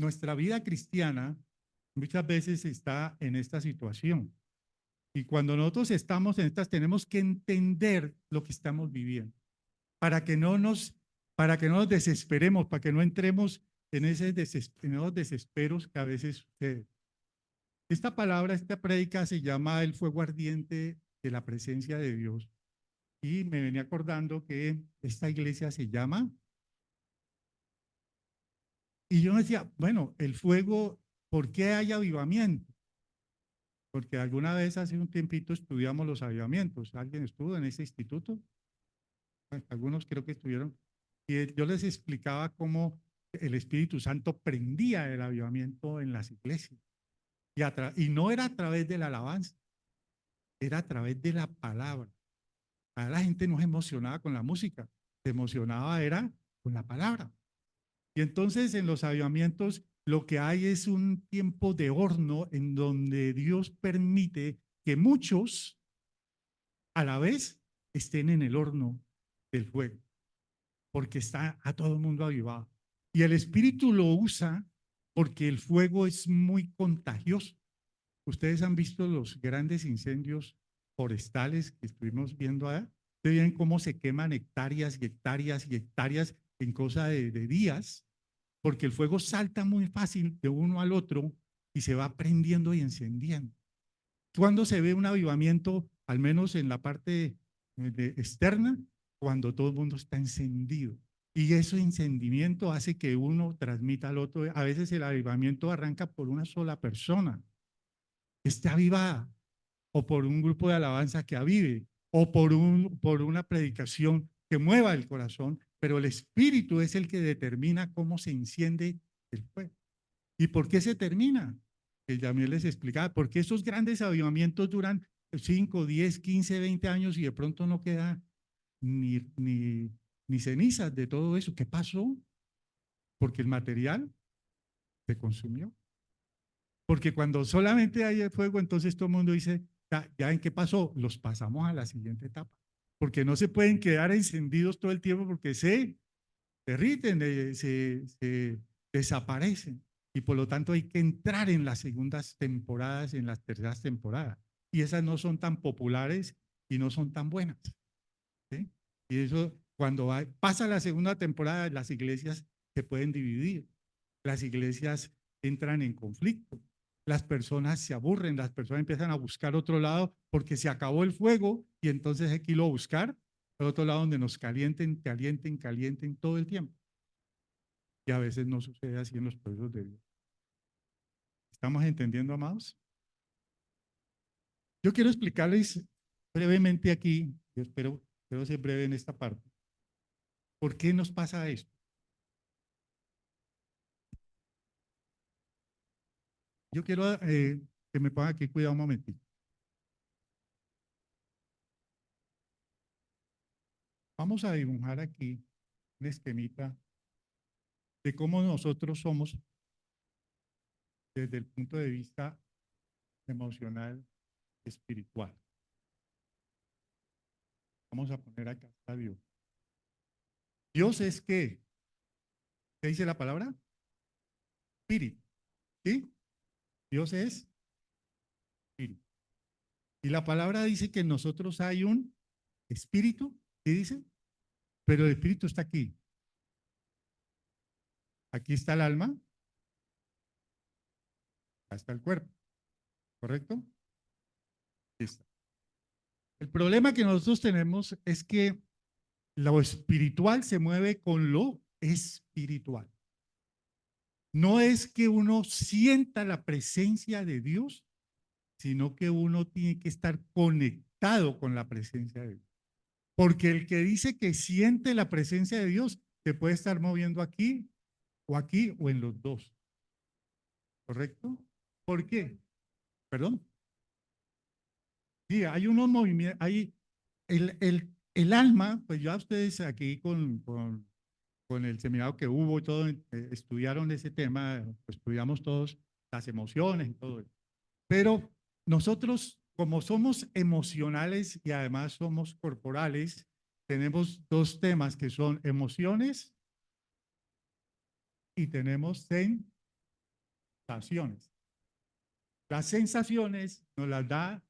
nuestra vida cristiana muchas veces está en esta situación. Y cuando nosotros estamos en estas, tenemos que entender lo que estamos viviendo para que no nos, para que no nos desesperemos, para que no entremos en esos desesperos que a veces suceden. Esta palabra, esta prédica se llama el fuego ardiente de la presencia de Dios. Y me venía acordando que esta iglesia se llama, y yo decía, bueno, el fuego, ¿por qué hay avivamiento? Porque alguna vez hace un tiempito estudiamos los avivamientos. ¿Alguien estuvo en ese instituto? Bueno, algunos creo que estuvieron. Y yo les explicaba cómo el Espíritu Santo prendía el avivamiento en las iglesias. Y no era a través de la alabanza, era a través de la palabra. A la gente no se emocionaba con la música, se emocionaba era con la palabra. Y entonces en los avivamientos lo que hay es un tiempo de horno en donde Dios permite que muchos a la vez estén en el horno del fuego, porque está a todo el mundo avivado. Y el Espíritu lo usa porque el fuego es muy contagioso. Ustedes han visto los grandes incendios forestales que estuvimos viendo allá. Ustedes ven cómo se queman hectáreas y hectáreas y hectáreas en cosa de días, porque el fuego salta muy fácil de uno al otro y se va prendiendo y encendiendo. Cuando se ve un avivamiento, al menos en la parte externa, cuando todo el mundo está encendido. Y ese encendimiento hace que uno transmita al otro. A veces el avivamiento arranca por una sola persona, que está avivada, o por un grupo de alabanza que avive, o por una predicación que mueva el corazón, pero el Espíritu es el que determina cómo se enciende el fuego. ¿Y por qué se termina? Que ya me les explicaba, porque esos grandes avivamientos duran 5, 10, 15, 20 años y de pronto no queda ni cenizas de todo eso. ¿Qué pasó? Porque el material se consumió. Porque cuando solamente hay el fuego, entonces todo el mundo dice, ya en qué pasó, los pasamos a la siguiente etapa. Porque no se pueden quedar encendidos todo el tiempo porque se derriten, se desaparecen. Y por lo tanto hay que entrar en las segundas temporadas, en las terceras temporadas. Y esas no son tan populares y no son tan buenas. ¿Sí? Y eso, cuando pasa la segunda temporada, las iglesias se pueden dividir. Las iglesias entran en conflicto. Las personas se aburren, las personas empiezan a buscar otro lado porque se acabó el fuego y entonces hay que irlo a buscar al otro lado donde nos calienten, calienten, calienten todo el tiempo. Y a veces no sucede así en los pueblos de Dios. ¿Estamos entendiendo, amados? Yo quiero explicarles brevemente aquí, yo espero ser breve en esta parte, ¿por qué nos pasa esto? Yo quiero que me pongan aquí cuidado un momentito. Vamos a dibujar aquí un esquemita de cómo nosotros somos desde el punto de vista emocional, espiritual. Vamos a poner acá a Dios. Dios es ¿qué? ¿Qué dice la palabra? Espíritu. ¿Sí? Dios es espíritu. Y la palabra dice que en nosotros hay un espíritu, ¿qué dice? Pero el espíritu está aquí. Aquí está el alma, acá está el cuerpo, ¿correcto? Aquí está. El problema que nosotros tenemos es que lo espiritual se mueve con lo espiritual. No es que uno sienta la presencia de Dios, sino que uno tiene que estar conectado con la presencia de Dios. Porque el que dice que siente la presencia de Dios se puede estar moviendo aquí o en los dos. ¿Correcto? ¿Por qué? Perdón. Sí, hay unos movimientos, hay el alma, pues ya ustedes aquí con el seminario que hubo y todo, estudiaron ese tema, estudiamos todos las emociones y todo eso. Pero nosotros, como somos emocionales y además somos corporales, tenemos dos temas que son emociones y tenemos sensaciones. Las sensaciones nos las da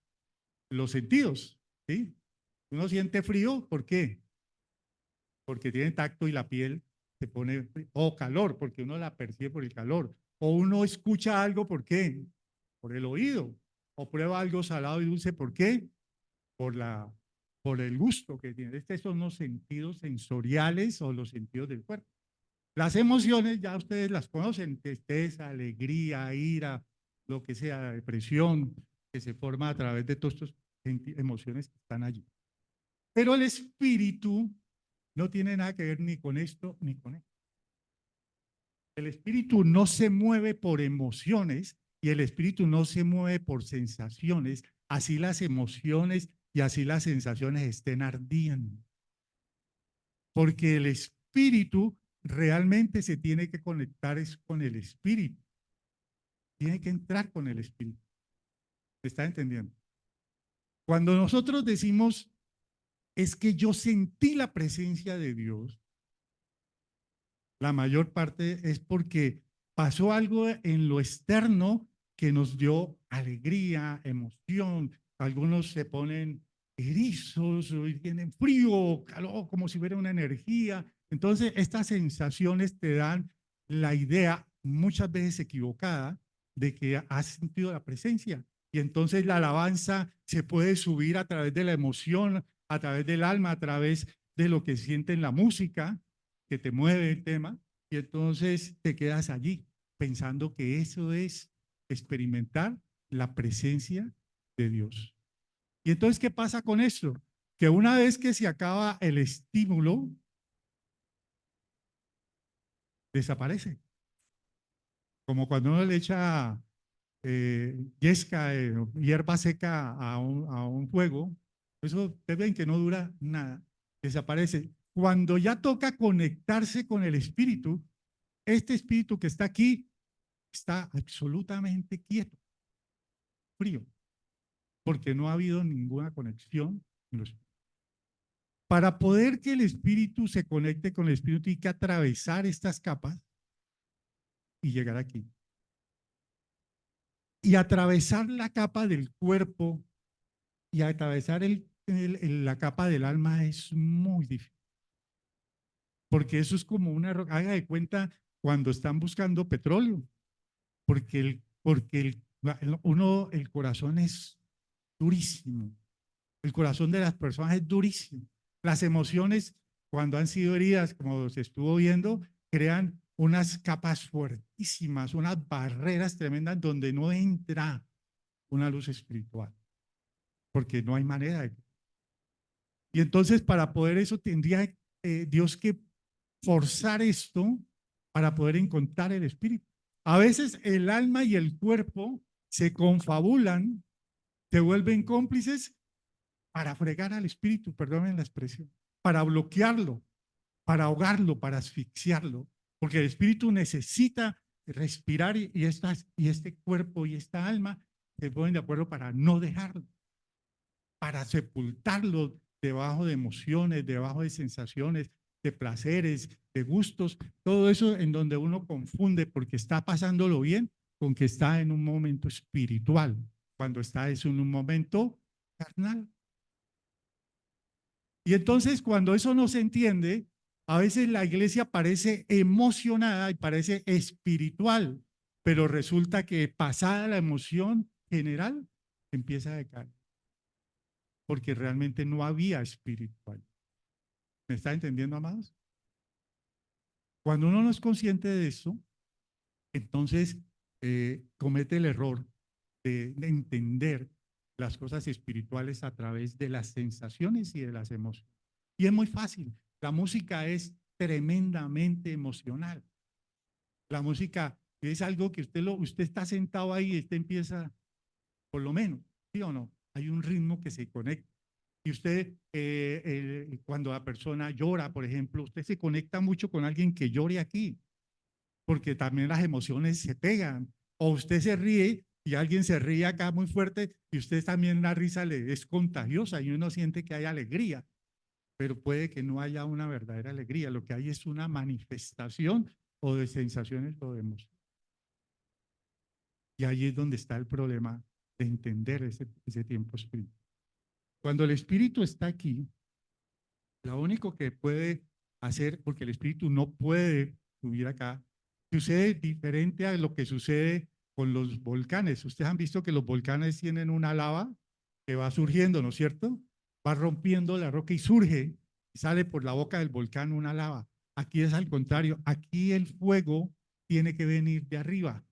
los sentidos, ¿sí? Uno siente frío, ¿por qué? Porque tiene tacto y la piel se pone, o calor, porque uno la percibe por el calor, o uno escucha algo, ¿por qué? Por el oído, o prueba algo salado y dulce, ¿por qué? Por por el gusto que tiene. Estos son los sentidos sensoriales o los sentidos del cuerpo. Las emociones ya ustedes las conocen, tristeza, alegría, ira, lo que sea, depresión, que se forma a través de todas estas emociones que están allí. Pero el espíritu no tiene nada que ver ni con esto ni con esto. El espíritu no se mueve por emociones y el espíritu no se mueve por sensaciones, así las emociones y así las sensaciones estén ardiendo. Porque el espíritu realmente se tiene que conectar es con el espíritu. Tiene que entrar con el espíritu. ¿Me está entendiendo? Cuando nosotros decimos, es que yo sentí la presencia de Dios, la mayor parte es porque pasó algo en lo externo que nos dio alegría, emoción. Algunos se ponen erizos, tienen frío, calor, como si hubiera una energía. Entonces, estas sensaciones te dan la idea, muchas veces equivocada, de que has sentido la presencia. Y entonces la alabanza se puede subir a través de la emoción, a través del alma, a través de lo que siente en la música, que te mueve el tema, y entonces te quedas allí pensando que eso es experimentar la presencia de Dios. Y entonces, ¿qué pasa con esto? Que una vez que se acaba el estímulo, desaparece. Como cuando uno le echa yesca, hierba seca a un fuego, eso ustedes ven que no dura nada, desaparece. Cuando ya toca conectarse con el espíritu, este espíritu que está aquí está absolutamente quieto, frío, porque no ha habido ninguna conexión en los. Para poder que el espíritu se conecte con el espíritu, tiene que atravesar estas capas y llegar aquí. Y atravesar la capa del cuerpo y atravesar la capa del alma es muy difícil. Porque eso es como una roca. Haga de cuenta cuando están buscando petróleo. El corazón es durísimo. El corazón de las personas es durísimo. Las emociones, cuando han sido heridas, como se estuvo viendo, crean unas capas fuertísimas, unas barreras tremendas donde no entra una luz espiritual, porque no hay manera de. Y entonces para poder eso tendría Dios que forzar esto para poder encontrar el espíritu. A veces el alma y el cuerpo se confabulan, se vuelven cómplices para fregar al espíritu, perdonen la expresión, para bloquearlo, para ahogarlo, para asfixiarlo, porque el espíritu necesita respirar y este cuerpo y esta alma se ponen de acuerdo para no dejarlo, para sepultarlo debajo de emociones, debajo de sensaciones, de placeres, de gustos, todo eso en donde uno confunde porque está pasándolo bien con que está en un momento espiritual, cuando está eso en un momento carnal. Y entonces cuando eso no se entiende, a veces la iglesia parece emocionada y parece espiritual, pero resulta que pasada la emoción general, empieza a decaer, porque realmente no había espiritual. ¿Me está entendiendo, amados? Cuando uno no es consciente de eso, entonces comete el error de entender las cosas espirituales a través de las sensaciones y de las emociones. Y es muy fácil. La música es tremendamente emocional. La música es algo que usted está sentado ahí y usted empieza, por lo menos, ¿sí o no? Hay un ritmo que se conecta. Y usted, cuando la persona llora, por ejemplo, usted se conecta mucho con alguien que llore aquí, porque también las emociones se pegan. O usted se ríe y alguien se ríe acá muy fuerte y usted también la risa le es contagiosa y uno siente que hay alegría, pero puede que no haya una verdadera alegría. Lo que hay es una manifestación o de sensaciones o de emociones. Y ahí es donde está el problema de entender ese tiempo espiritual. Cuando el espíritu está aquí, lo único que puede hacer, porque el espíritu no puede subir acá, sucede diferente a lo que sucede con los volcanes. Ustedes han visto que los volcanes tienen una lava que va surgiendo, ¿no es cierto? Va rompiendo la roca y surge y sale por la boca del volcán una lava. Aquí es al contrario, aquí el fuego tiene que venir de arriba.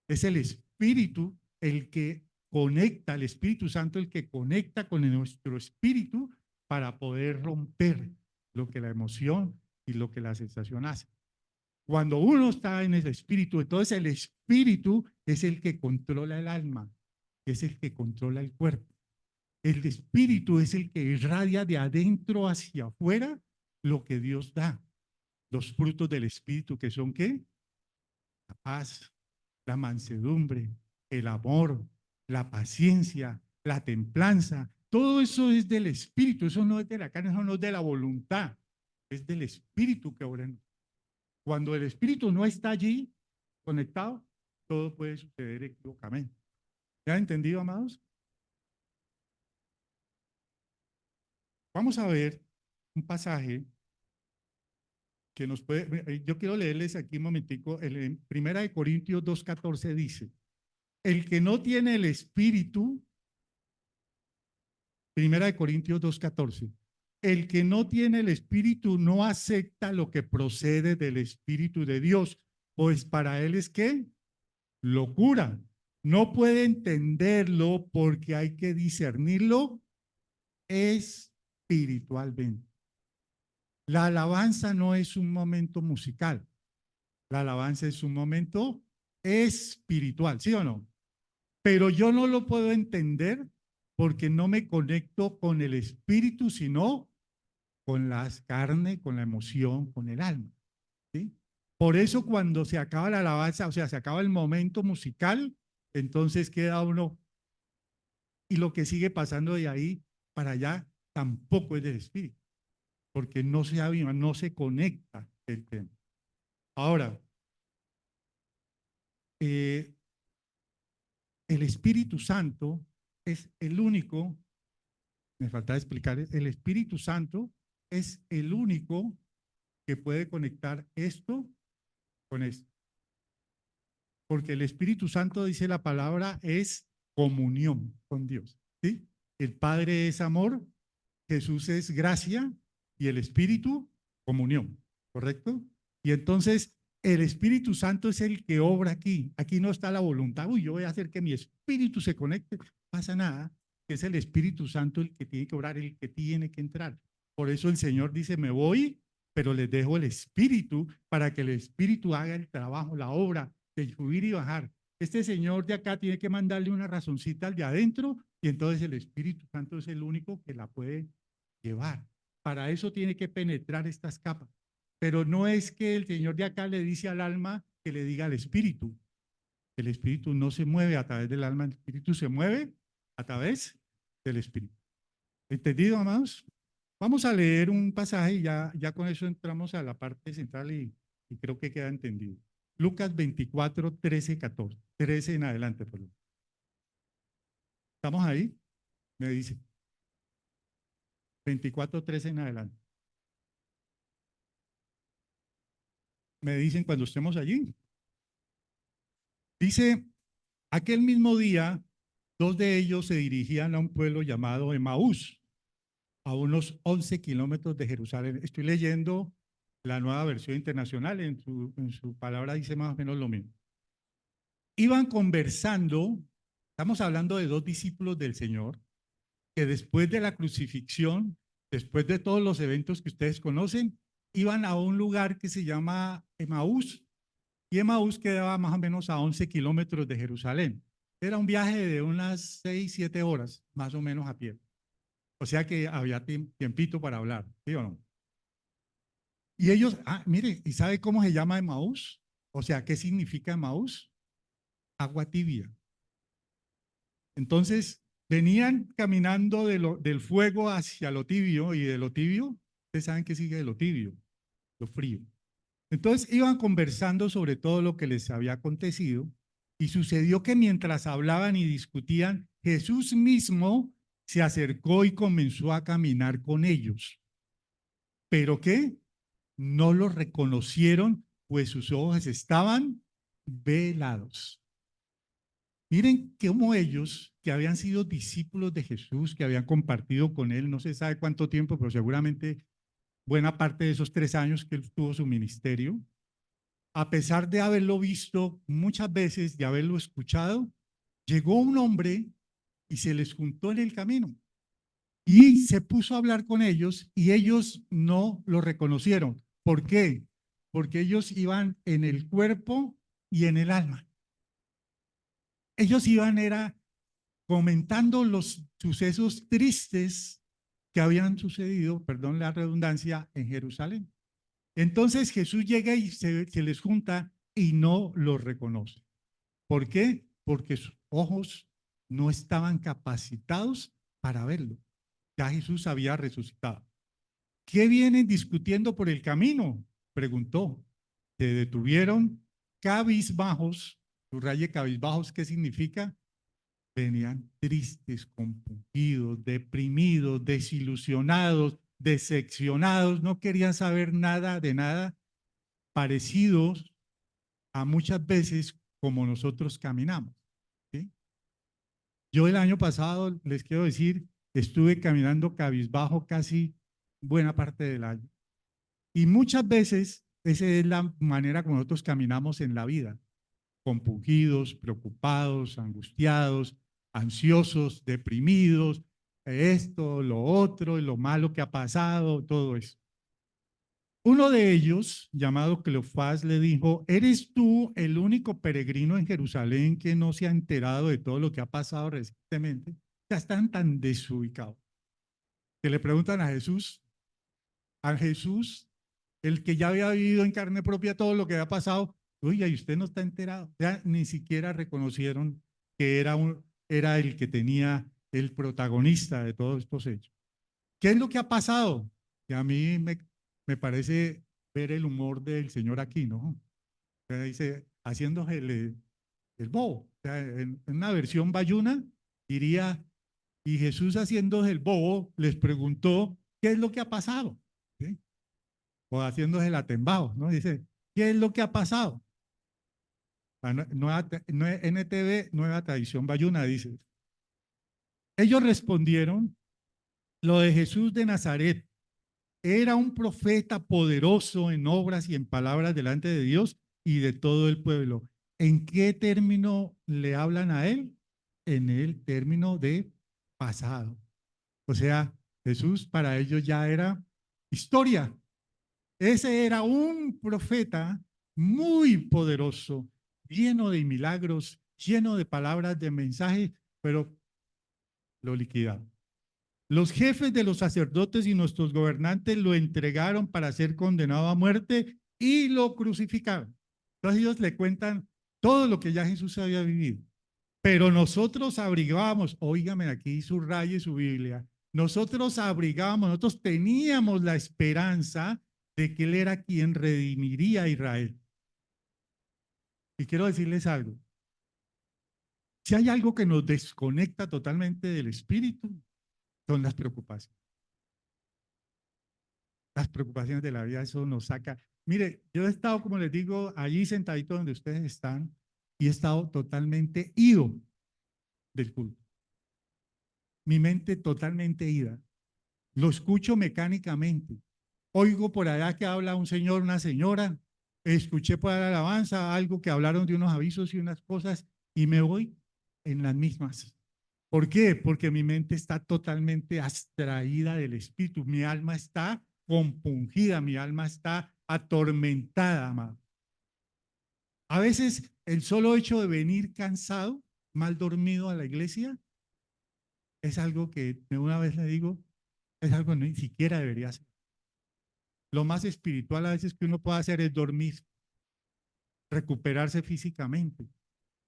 Es el espíritu el que conecta, el Espíritu Santo el que conecta con nuestro espíritu para poder romper lo que la emoción y lo que la sensación hace. Cuando uno está en el espíritu, entonces el espíritu es el que controla el alma, es el que controla el cuerpo. El espíritu es el que irradia de adentro hacia afuera lo que Dios da. Los frutos del espíritu que son ¿qué? La paz, la mansedumbre, el amor, la paciencia, la templanza. Todo eso es del espíritu, eso no es de la carne, eso no es de la voluntad, es del espíritu que obra. Cuando el espíritu no está allí conectado, todo puede suceder equivocamente. ¿Ya han entendido, amados? Vamos a ver un pasaje que nos puede, yo quiero leerles aquí un momentico, en Primera de Corintios 2:14 dice, el que no tiene el espíritu, Primera de Corintios 2:14, el que no tiene el espíritu no acepta lo que procede del espíritu de Dios, pues para él es ¿qué? Locura. No puede entenderlo porque hay que discernirlo espiritualmente. La alabanza no es un momento musical, la alabanza es un momento espiritual, ¿sí o no? Pero yo no lo puedo entender porque no me conecto con el espíritu, sino con las carnes, con la emoción, con el alma, ¿sí? Por eso cuando se acaba la alabanza, o sea, se acaba el momento musical, entonces queda uno, y lo que sigue pasando de ahí para allá tampoco es del Espíritu, porque no se aviva, no se conecta el tema. Ahora, eh, el Espíritu Santo es el único, me falta explicar, el Espíritu Santo es el único que puede conectar esto con esto. Porque el Espíritu Santo, dice la palabra, es comunión con Dios. ¿Sí? El Padre es amor, Jesús es gracia y el Espíritu, comunión. ¿Correcto? Y entonces el Espíritu Santo es el que obra aquí. Aquí no está la voluntad. Uy, yo voy a hacer que mi espíritu se conecte. No pasa nada. Es el Espíritu Santo el que tiene que obrar, el que tiene que entrar. Por eso el Señor dice, me voy, pero les dejo el Espíritu para que el Espíritu haga el trabajo, la obra de subir y bajar. Este señor de acá tiene que mandarle una razoncita al de adentro y entonces el Espíritu Santo es el único que la puede llevar. Para eso tiene que penetrar estas capas. Pero no es que el señor de acá le dice al alma que le diga al Espíritu. El Espíritu no se mueve a través del alma, el Espíritu se mueve a través del Espíritu. ¿Entendido, amados? Vamos a leer un pasaje y ya con eso entramos a la parte central y creo que queda entendido. Lucas 24, 13, 14. 13 en adelante, perdón. ¿Estamos ahí? Me dice. 24, 13 en adelante. Me dicen cuando estemos allí. Dice, aquel mismo día, dos de ellos se dirigían a un pueblo llamado Emaús, a unos 11 kilómetros de Jerusalén. Estoy leyendo la nueva versión internacional, en su palabra dice más o menos lo mismo. Iban conversando, estamos hablando de dos discípulos del Señor, que después de la crucifixión, después de todos los eventos que ustedes conocen, iban a un lugar que se llama Emaús, y Emaús quedaba más o menos a 11 kilómetros de Jerusalén. Era un viaje de unas 6, 7 horas, más o menos a pie. O sea que había tiempito para hablar, ¿sí o no? Y ellos, mire, ¿y sabe cómo se llama Emaús? O sea, ¿qué significa Emaús? Agua tibia. Entonces, venían caminando del fuego hacia lo tibio, y de lo tibio, ustedes saben qué sigue de lo tibio, lo frío. Entonces, iban conversando sobre todo lo que les había acontecido, y sucedió que mientras hablaban y discutían, Jesús mismo se acercó y comenzó a caminar con ellos. ¿Pero qué? No lo reconocieron, pues sus ojos estaban velados. Miren cómo ellos, que habían sido discípulos de Jesús, que habían compartido con él, no se sabe cuánto tiempo, pero seguramente buena parte de esos 3 años que él tuvo su ministerio, a pesar de haberlo visto muchas veces, de haberlo escuchado, llegó un hombre y se les juntó en el camino y se puso a hablar con ellos y ellos no lo reconocieron. ¿Por qué? Porque ellos iban en el cuerpo y en el alma. Ellos iban era comentando los sucesos tristes que habían sucedido, perdón la redundancia, en Jerusalén. Entonces Jesús llega y se les junta y no los reconoce. ¿Por qué? Porque sus ojos no estaban capacitados para verlo. Ya Jesús había resucitado. ¿Qué vienen discutiendo por el camino? Preguntó. Se detuvieron cabizbajos. Subraye cabizbajos, ¿qué significa? Venían tristes, compungidos, deprimidos, desilusionados, decepcionados, no querían saber nada de nada, parecidos a muchas veces como nosotros caminamos. ¿Sí? Yo el año pasado, les quiero decir, estuve caminando cabizbajo casi buena parte del año. Y muchas veces esa es la manera como nosotros caminamos en la vida, compungidos, preocupados, angustiados, ansiosos, deprimidos, esto, lo otro, lo malo que ha pasado, todo eso. Uno de ellos, llamado Cleofás, le dijo, ¿eres tú el único peregrino en Jerusalén que no se ha enterado de todo lo que ha pasado recientemente? Ya están tan desubicados que le preguntan a Jesús el que ya había vivido en carne propia todo lo que había pasado. Oiga, y usted no está enterado. Ya ni siquiera reconocieron que era el que tenía el protagonista de todos estos hechos. ¿Qué es lo que ha pasado? Que a mí me parece ver el humor del Señor aquí, ¿no? O sea, dice, haciéndose el bobo. O sea, en una versión bayuna diría, y Jesús haciéndose el bobo les preguntó, ¿qué es lo que ha pasado? ¿Sí? O haciéndose el atembao, ¿no? Dice, ¿qué es lo que ha pasado? La NTV, Nueva Tradición Bayuna, dice. Ellos respondieron, lo de Jesús de Nazaret era un profeta poderoso en obras y en palabras delante de Dios y de todo el pueblo. ¿En qué término le hablan a él? En el término de pasado. O sea, Jesús para ellos ya era historia. Ese era un profeta muy poderoso, lleno de milagros, lleno de palabras, de mensajes, pero lo liquidaron. Los jefes de los sacerdotes y nuestros gobernantes lo entregaron para ser condenado a muerte y lo crucificaron. Entonces ellos le cuentan todo lo que ya Jesús había vivido. Pero nosotros abrigábamos, óigame aquí subraye su Biblia, nosotros abrigábamos, nosotros teníamos la esperanza de que Él era quien redimiría a Israel. Y quiero decirles algo, si hay algo que nos desconecta totalmente del Espíritu, son las preocupaciones. Las preocupaciones de la vida, eso nos saca. Mire, yo he estado, como les digo, allí sentadito donde ustedes están y he estado totalmente ido del culto. Mi mente totalmente ida. Lo escucho mecánicamente. Oigo por allá que habla un señor, una señora. Escuché por la alabanza algo que hablaron de unos avisos y unas cosas y me voy en las mismas. ¿Por qué? Porque mi mente está totalmente abstraída del espíritu. Mi alma está compungida, mi alma está atormentada, amado. A veces el solo hecho de venir cansado, mal dormido a la iglesia, es algo que de una vez le digo, es algo que ni siquiera debería ser. Lo más espiritual a veces que uno puede hacer es dormir, recuperarse físicamente,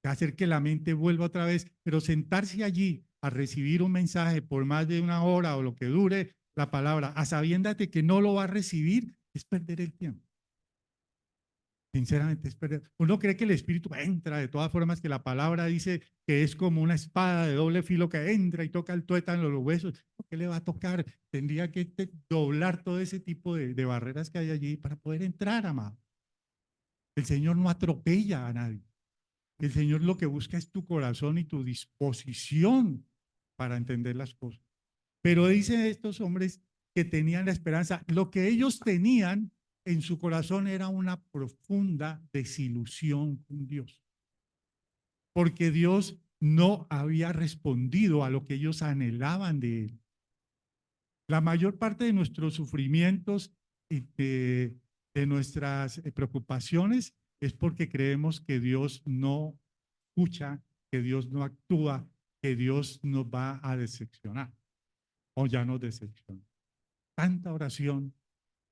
hacer que la mente vuelva otra vez, pero sentarse allí a recibir un mensaje por más de una hora o lo que dure la palabra, a sabiendas de que no lo va a recibir, es perder el tiempo. Sinceramente, es perder. Uno cree que el espíritu entra, de todas formas, que la palabra dice que es como una espada de doble filo que entra y toca el tuétano, los huesos. ¿Qué le va a tocar? Tendría que doblar todo ese tipo de barreras que hay allí para poder entrar, amado. El Señor no atropella a nadie. El Señor lo que busca es tu corazón y tu disposición para entender las cosas. Pero dicen estos hombres que tenían la esperanza, lo que ellos tenían en su corazón era una profunda desilusión con Dios, porque Dios no había respondido a lo que ellos anhelaban de Él. La mayor parte de nuestros sufrimientos y de nuestras preocupaciones es porque creemos que Dios no escucha, que Dios no actúa, que Dios nos va a decepcionar o ya nos decepciona. Tanta oración,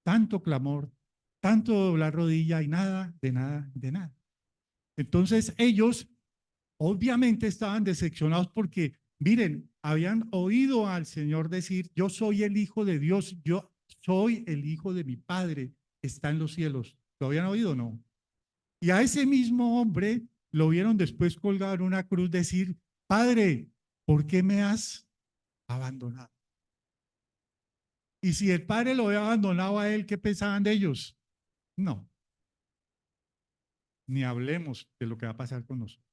tanto clamor, tanto doblar rodilla y nada, de nada, de nada. Entonces ellos obviamente estaban decepcionados porque, miren, habían oído al Señor decir, yo soy el Hijo de Dios, yo soy el Hijo de mi Padre, está en los cielos. ¿Lo habían oído o no? Y a ese mismo hombre lo vieron después colgado en una cruz decir, Padre, ¿por qué me has abandonado? Y si el Padre lo había abandonado a él, ¿qué pensaban de ellos? No, ni hablemos de lo que va a pasar con nosotros.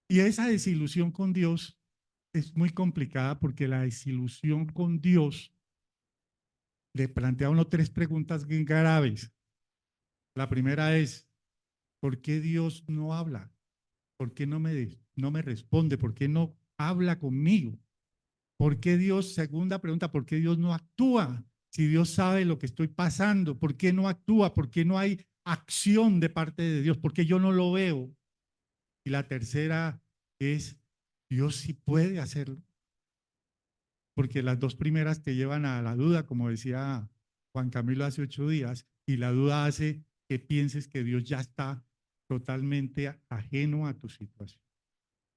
Y esa desilusión con Dios es muy complicada porque la desilusión con Dios le plantea a uno tres preguntas bien graves. La primera es, ¿por qué Dios no habla? ¿Por qué no me responde? ¿Por qué no habla conmigo? ¿Por qué Dios, segunda pregunta, por qué Dios no actúa? Si Dios sabe lo que estoy pasando, ¿por qué no actúa? ¿Por qué no hay acción de parte de Dios? ¿Por qué yo no lo veo? Y la tercera es, Dios sí puede hacerlo. Porque las dos primeras te llevan a la duda, como decía Juan Camilo hace 8 días, y la duda hace que pienses que Dios ya está totalmente ajeno a tu situación.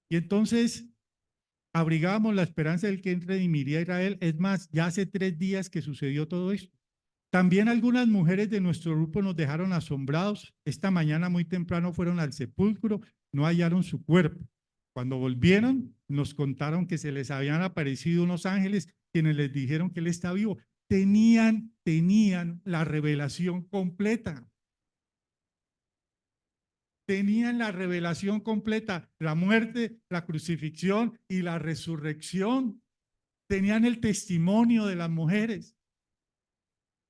Y entonces abrigábamos la esperanza del que redimiría a Israel. Es más, ya hace 3 días que sucedió todo esto. También algunas mujeres de nuestro grupo nos dejaron asombrados. Esta mañana muy temprano fueron al sepulcro, no hallaron su cuerpo. Cuando volvieron, nos contaron que se les habían aparecido unos ángeles quienes les dijeron que él está vivo. Tenían la revelación completa. Tenían la revelación completa, la muerte, la crucifixión y la resurrección. Tenían el testimonio de las mujeres.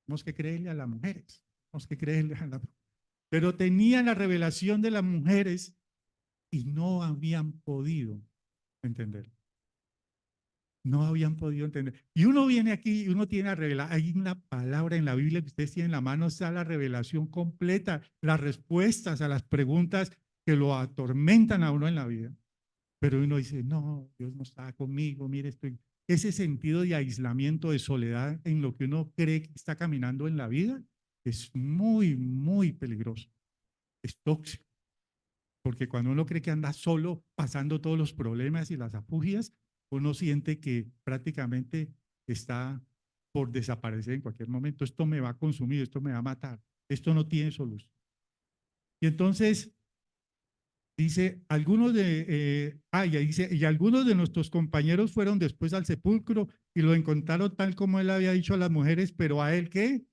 Tenemos que creerle a las mujeres, tenemos que creerle a las mujeres. Pero tenían la revelación de las mujeres y no habían podido entender. No habían podido entender. Y uno viene aquí y uno tiene a revelar. Hay una palabra en la Biblia que ustedes tienen en la mano, está la revelación completa, las respuestas a las preguntas que lo atormentan a uno en la vida. Pero uno dice, no, Dios no está conmigo, mire, estoy. Ese sentido de aislamiento, de soledad en lo que uno cree que está caminando en la vida es muy, muy peligroso. Es tóxico. Porque cuando uno cree que anda solo pasando todos los problemas y las afugias, uno siente que prácticamente está por desaparecer en cualquier momento. Esto me va a consumir, esto me va a matar, esto no tiene solución. Y entonces dice, y algunos de nuestros compañeros fueron después al sepulcro y lo encontraron tal como él había dicho a las mujeres, pero a él, ¿qué?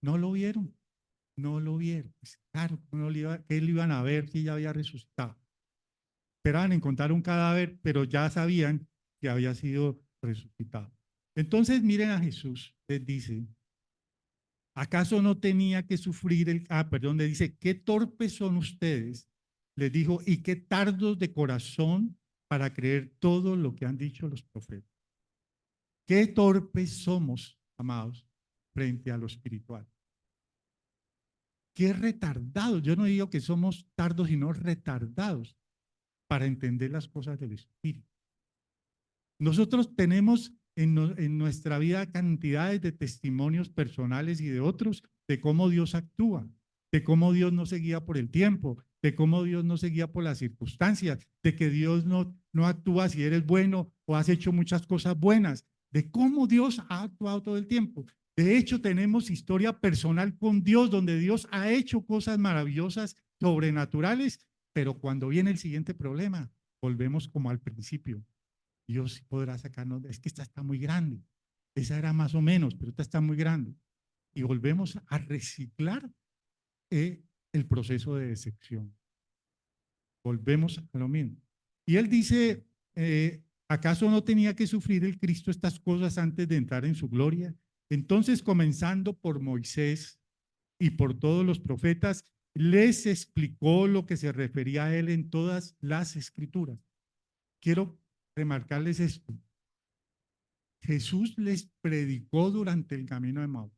No lo vieron, no lo vieron. Pues claro, que él iban a ver que ya había resucitado. Esperaban encontrar un cadáver, pero ya sabían que había sido resucitado. Entonces miren a Jesús, les dice, ¿acaso no tenía que sufrir le dice, qué torpes son ustedes? Les dijo, y qué tardos de corazón para creer todo lo que han dicho los profetas. Qué torpes somos, amados, frente a lo espiritual. Qué retardados. Yo no digo que somos tardos, sino retardados para entender las cosas del espíritu. Nosotros tenemos en nuestra vida cantidades de testimonios personales y de otros de cómo Dios actúa, de cómo Dios no se guía por el tiempo, de cómo Dios no se guía por las circunstancias, de que Dios no actúa si eres bueno o has hecho muchas cosas buenas, de cómo Dios ha actuado todo el tiempo. De hecho, tenemos historia personal con Dios, donde Dios ha hecho cosas maravillosas, sobrenaturales, pero cuando viene el siguiente problema, volvemos como al principio. Dios podrá sacarnos, es que esta está muy grande. Esa era más o menos, pero esta está muy grande. Y volvemos a reciclar el proceso de decepción. Volvemos a lo mismo. Y él dice, ¿acaso no tenía que sufrir el Cristo estas cosas antes de entrar en su gloria? Entonces, comenzando por Moisés y por todos los profetas, les explicó lo que se refería a él en todas las escrituras. Quiero remarcarles esto. Jesús les predicó durante el camino de Maús.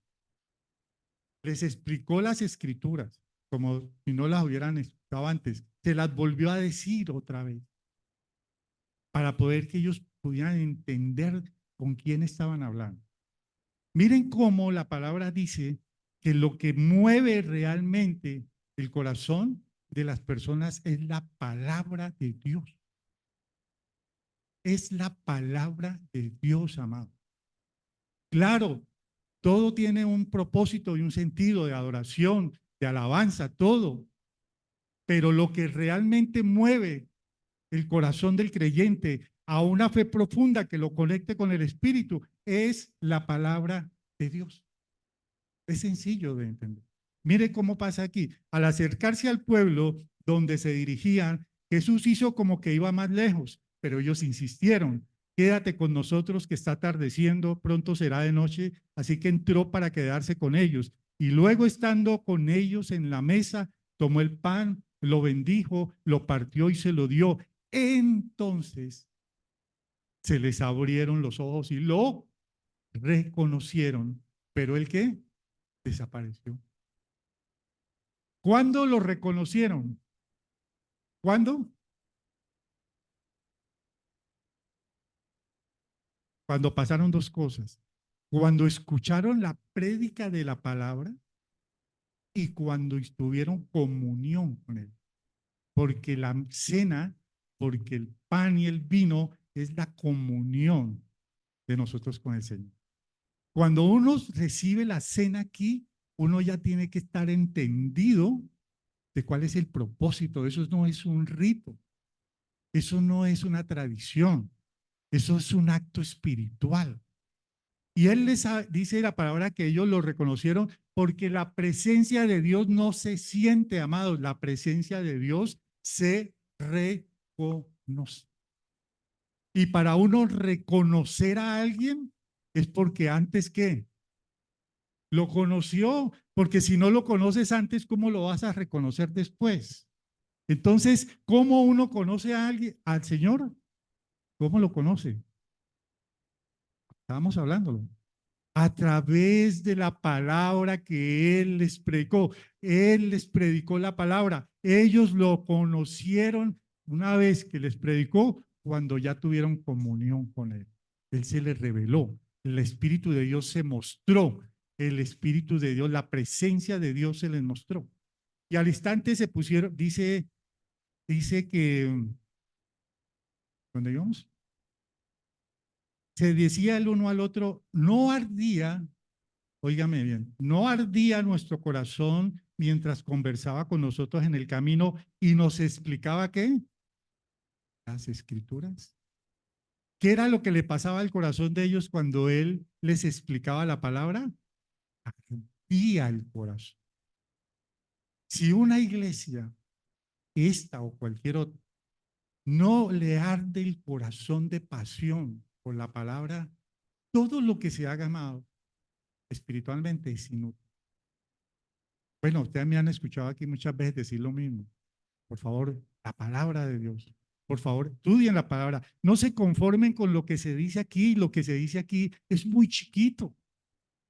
Les explicó las escrituras, como si no las hubieran escuchado antes. Se las volvió a decir otra vez, para poder que ellos pudieran entender con quién estaban hablando. Miren cómo la palabra dice que lo que mueve realmente el corazón de las personas es la palabra de Dios. Es la palabra de Dios, amado. Claro, todo tiene un propósito y un sentido de adoración, de alabanza, todo. Pero lo que realmente mueve el corazón del creyente a una fe profunda que lo conecte con el Espíritu es la palabra de Dios. Es sencillo de entender. Mire cómo pasa aquí. Al acercarse al pueblo donde se dirigían, Jesús hizo como que iba más lejos, pero ellos insistieron. Quédate con nosotros que está atardeciendo, pronto será de noche. Así que entró para quedarse con ellos. Y luego estando con ellos en la mesa, tomó el pan, lo bendijo, lo partió y se lo dio. Entonces se les abrieron los ojos y lo reconocieron. ¿Pero el qué? Desapareció. ¿Cuándo lo reconocieron? ¿Cuándo? Cuando pasaron dos cosas. cuando escucharon la prédica de la palabra y cuando estuvieron comunión con él. Porque la cena, porque el pan y el vino es la comunión de nosotros con el Señor. Cuando uno recibe la cena aquí, uno ya tiene que estar entendido de cuál es el propósito. Eso no es un rito, eso no es una tradición, eso es un acto espiritual. Y él les dice la palabra que ellos lo reconocieron porque la presencia de Dios no se siente, amados, la presencia de Dios se reconoce. Y para uno reconocer a alguien es porque antes que lo conoció, porque si no lo conoces antes, ¿cómo lo vas a reconocer después? Entonces, ¿cómo uno conoce a alguien, al Señor? ¿Cómo lo conoce? Estábamos hablándolo. A través de la palabra que Él les predicó. Él les predicó la palabra. Ellos lo conocieron una vez que les predicó, cuando ya tuvieron comunión con Él. Él se les reveló. El Espíritu de Dios se mostró. El Espíritu de Dios, la presencia de Dios se les mostró. Y al instante se pusieron, dice que, ¿dónde íbamos? Se decía el uno al otro, no ardía, óigame bien, no ardía nuestro corazón mientras conversaba con nosotros en el camino y nos explicaba qué, las escrituras. ¿Qué era lo que le pasaba al corazón de ellos cuando él les explicaba la palabra? Ardía el corazón. Si una iglesia, esta o cualquier otra, no le arde el corazón de pasión por la palabra, todo lo que se haga, amado, espiritualmente es inútil. Bueno, ustedes me han escuchado aquí muchas veces decir lo mismo. Por favor, la palabra de Dios. Por favor, estudien la palabra. No se conformen con lo que se dice aquí. Lo que se dice aquí es muy chiquito.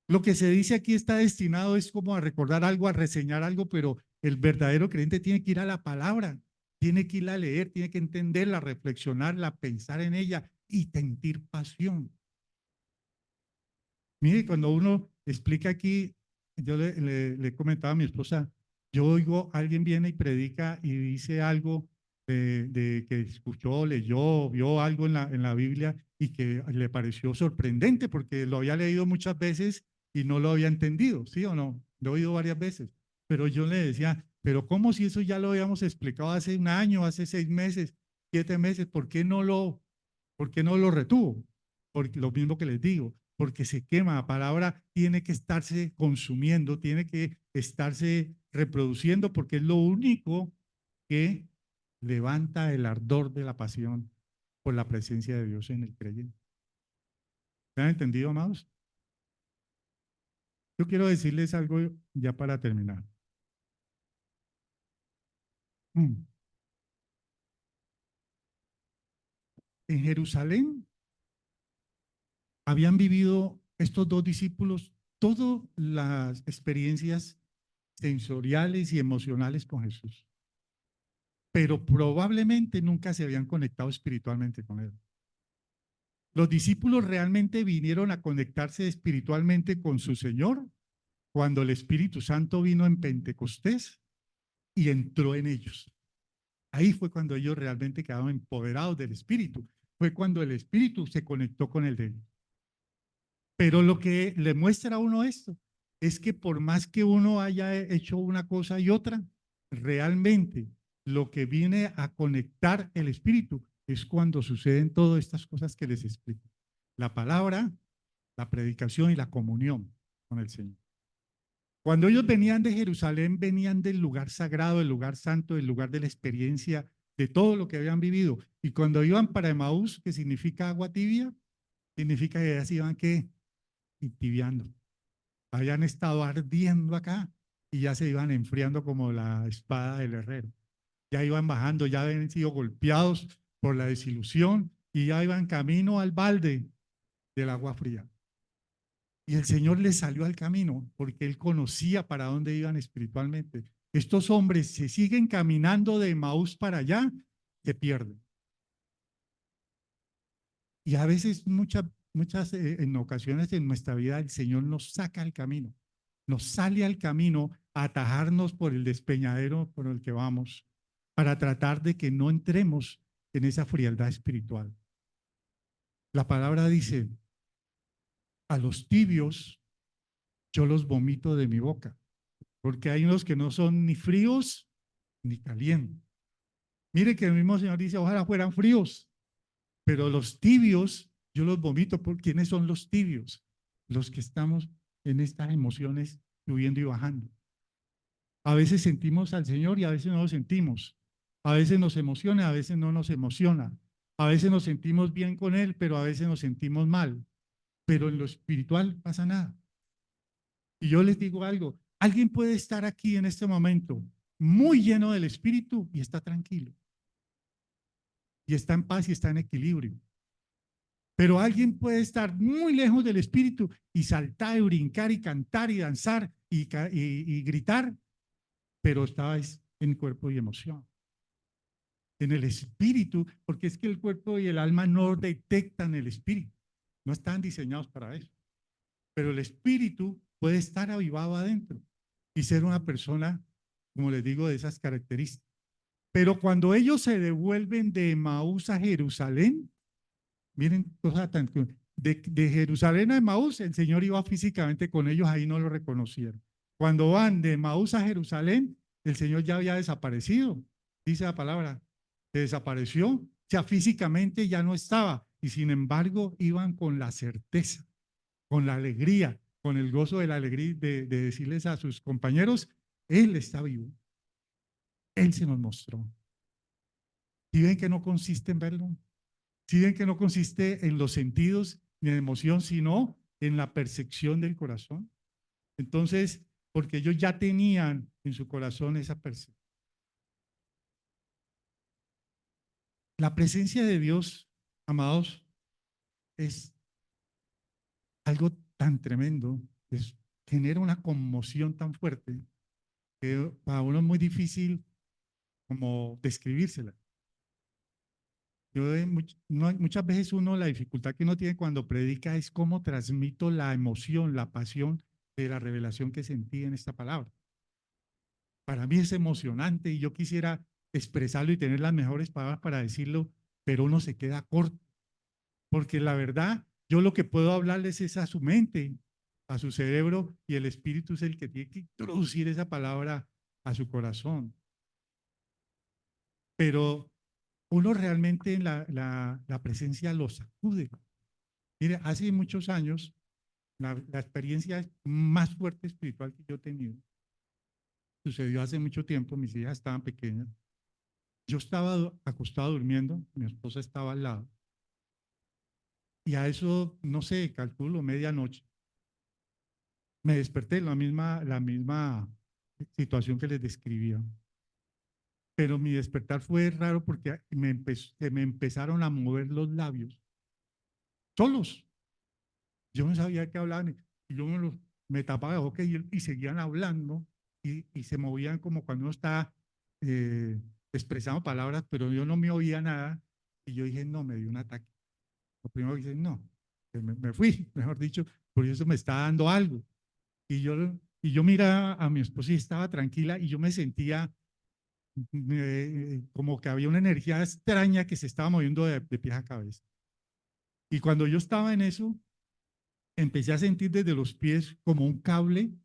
Lo que se dice aquí está destinado es como a recordar algo, a reseñar algo, pero el verdadero creyente tiene que ir a la palabra, tiene que ir a leer, tiene que entenderla, reflexionarla, pensar en ella y sentir pasión. Mire, cuando uno explica aquí, yo le comentaba a mi esposa, yo oigo, alguien viene y predica y dice algo de que escuchó, leyó, vio algo en la Biblia y que le pareció sorprendente porque lo había leído muchas veces y no lo había entendido, ¿sí o no? Lo he oído varias veces, pero yo le decía, pero ¿cómo si eso ya lo habíamos explicado hace un año, hace 6 meses, 7 meses? Por qué no lo retuvo? Porque lo mismo que les digo, porque se quema. La palabra tiene que estarse consumiendo, tiene que estarse reproduciendo, porque es lo único que levanta el ardor de la pasión por la presencia de Dios en el creyente. ¿Me han entendido, amados? Yo quiero decirles algo ya para terminar. En Jerusalén habían vivido estos dos discípulos todas las experiencias sensoriales y emocionales con Jesús, pero probablemente nunca se habían conectado espiritualmente con Él. Los discípulos realmente vinieron a conectarse espiritualmente con su Señor cuando el Espíritu Santo vino en Pentecostés y entró en ellos. Ahí fue cuando ellos realmente quedaron empoderados del Espíritu. Fue cuando el Espíritu se conectó con el de ellos. Pero lo que le muestra a uno esto es que por más que uno haya hecho una cosa y otra, realmente lo que viene a conectar el espíritu es cuando suceden todas estas cosas que les explico. La palabra, la predicación y la comunión con el Señor. Cuando ellos venían de Jerusalén, venían del lugar sagrado, del lugar santo, del lugar de la experiencia, de todo lo que habían vivido. Y cuando iban para Emaús, que significa agua tibia, significa que ya se iban que y tibiando. Habían estado ardiendo acá y ya se iban enfriando como la espada del herrero. Ya iban bajando, ya habían sido golpeados por la desilusión y ya iban camino al balde del agua fría. Y el Señor les salió al camino porque Él conocía para dónde iban espiritualmente. Estos hombres se siguen caminando de Maús para allá, se pierden. Y a veces, muchas en ocasiones en nuestra vida el Señor nos saca al camino, nos sale al camino a atajarnos por el despeñadero por el que vamos, para tratar de que no entremos en esa frialdad espiritual. La palabra dice, a los tibios yo los vomito de mi boca, porque hay unos que no son ni fríos ni calientes. Mire que el mismo Señor dice, ojalá fueran fríos, pero los tibios yo los vomito. ¿Por quiénes son los tibios? Los que estamos en estas emociones subiendo y bajando. A veces sentimos al Señor y a veces no lo sentimos. A veces nos emociona, a veces no nos emociona. A veces nos sentimos bien con Él, pero a veces nos sentimos mal. Pero en lo espiritual pasa nada. Y yo les digo algo, alguien puede estar aquí en este momento muy lleno del Espíritu y está tranquilo. Y está en paz y está en equilibrio. Pero alguien puede estar muy lejos del Espíritu y saltar y brincar y cantar y danzar y gritar, pero está en cuerpo y emoción. En el Espíritu, porque es que el cuerpo y el alma no detectan el Espíritu. No están diseñados para eso. Pero el Espíritu puede estar avivado adentro y ser una persona, como les digo, de esas características. Pero cuando ellos se devuelven de Emaús a Jerusalén, miren, cosa tan de Jerusalén a Emaús, el Señor iba físicamente con ellos, ahí no lo reconocieron. Cuando van de Emaús a Jerusalén, el Señor ya había desaparecido, dice la palabra, se desapareció, o sea, físicamente ya no estaba, y sin embargo iban con la certeza, con la alegría, con el gozo de la alegría de decirles a sus compañeros, Él está vivo, Él se nos mostró. ¿Y ven que no consiste en verlo? ¿Sí ven que no consiste en los sentidos ni en emoción, sino en la percepción del corazón? Entonces, porque ellos ya tenían en su corazón esa percepción. La presencia de Dios, amados, es algo tan tremendo, genera una conmoción tan fuerte que para uno es muy difícil como describírsela. Muchas veces uno, la dificultad que uno tiene cuando predica es cómo transmito la emoción, la pasión de la revelación que sentí en esta palabra. Para mí es emocionante y yo quisiera expresarlo y tener las mejores palabras para decirlo, pero uno se queda corto, porque la verdad, yo lo que puedo hablarles es a su mente, a su cerebro, y el Espíritu es el que tiene que introducir esa palabra a su corazón. Pero uno realmente en la presencia lo sacude. Mire, hace muchos años, la experiencia más fuerte espiritual que yo he tenido sucedió hace mucho tiempo, mis hijas estaban pequeñas. Yo estaba acostado durmiendo, mi esposa estaba al lado, y a eso, no sé, calculo medianoche, me desperté la misma situación que les describía. Pero mi despertar fue raro porque se me empezaron a mover los labios, solos. Yo no sabía qué hablaban y yo me tapaba la boca y seguían hablando y se movían como cuando uno está expresando palabras, pero yo no me oía nada y yo dije, no, me dio un ataque. Lo primero que dije, no, que me fui, mejor dicho, por eso me está dando algo. Y yo miraba a mi esposa y estaba tranquila y yo me sentía como que había una energía extraña que se estaba moviendo de pies a cabeza. Y cuando yo estaba en eso, empecé a sentir desde los pies como un cable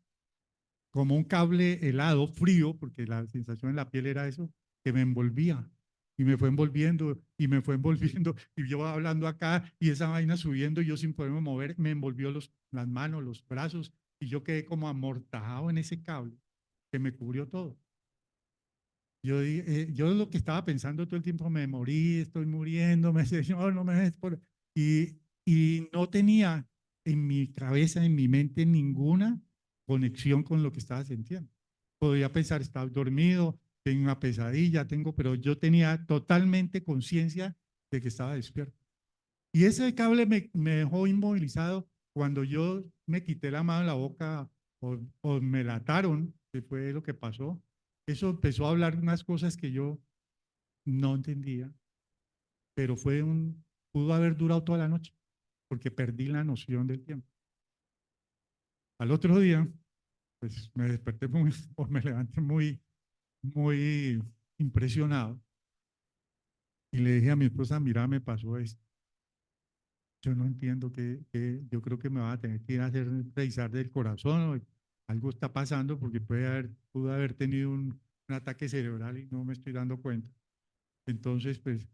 helado, frío, porque la sensación en la piel era eso, que me envolvía. Y me fue envolviendo, y me fue envolviendo, y yo hablando acá, y esa vaina subiendo, y yo sin poderme mover, me envolvió las manos, los brazos, y yo quedé como amortajado en ese cable, que me cubrió todo. Yo lo que estaba pensando todo el tiempo, me morí, estoy muriendo, me Señor, no me dejes por... Y no tenía en mi cabeza, en mi mente, ninguna conexión con lo que estaba sintiendo. Podía pensar, estaba dormido, tengo una pesadilla, pero yo tenía totalmente conciencia de que estaba despierto. Y ese cable me dejó inmovilizado cuando yo me quité la mano de la boca o me la ataron, que fue lo que pasó. Eso empezó a hablar unas cosas que yo no entendía, pero pudo haber durado toda la noche. porque perdí la noción del tiempo. Al otro día, pues me desperté muy, o me levanté muy impresionado y le dije a mi esposa, mira, me pasó esto. Yo no entiendo yo creo que me va a tener que ir a hacer revisar del corazón o algo está pasando porque pudo haber tenido un ataque cerebral y no me estoy dando cuenta. Entonces, pues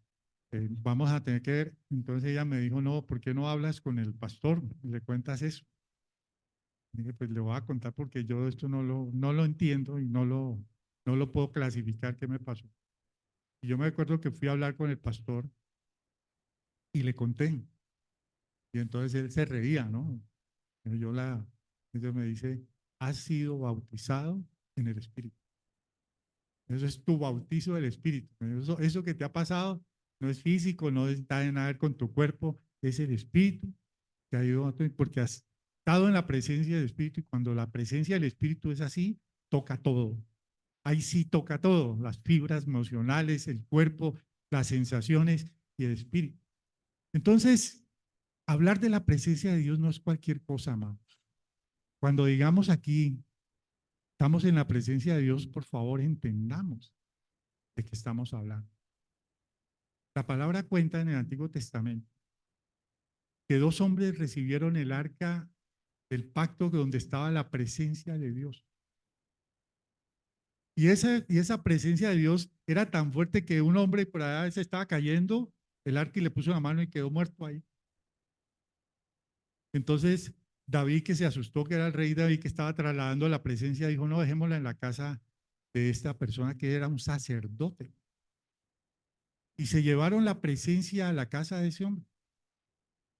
vamos a tener que ver. Entonces ella me dijo, no, ¿por qué no hablas con el pastor? ¿Le cuentas eso? Dije, pues le voy a contar porque yo esto no lo entiendo y no lo puedo clasificar qué me pasó. Y yo me acuerdo que fui a hablar con el pastor y le conté. Y entonces él se reía, ¿no? Pero entonces me dice, has sido bautizado en el Espíritu. Eso es tu bautizo del Espíritu. Eso que te ha pasado no es físico, no está de nada con tu cuerpo, es el Espíritu que ha ido porque has estado en la presencia del Espíritu y cuando la presencia del Espíritu es así, toca todo. Ahí sí toca todo, las fibras emocionales, el cuerpo, las sensaciones y el Espíritu. Entonces, hablar de la presencia de Dios no es cualquier cosa, amados. Cuando digamos aquí, estamos en la presencia de Dios, por favor, entendamos de qué estamos hablando. La palabra cuenta en el Antiguo Testamento que dos hombres recibieron el arca del pacto donde estaba la presencia de Dios. Y esa presencia de Dios era tan fuerte que un hombre por allá se estaba cayendo, el arca y le puso la mano y quedó muerto ahí. Entonces, David, que se asustó, que era el rey David, que estaba trasladando la presencia, dijo, no, dejémosla en la casa de esta persona que era un sacerdote. Y se llevaron la presencia a la casa de ese hombre.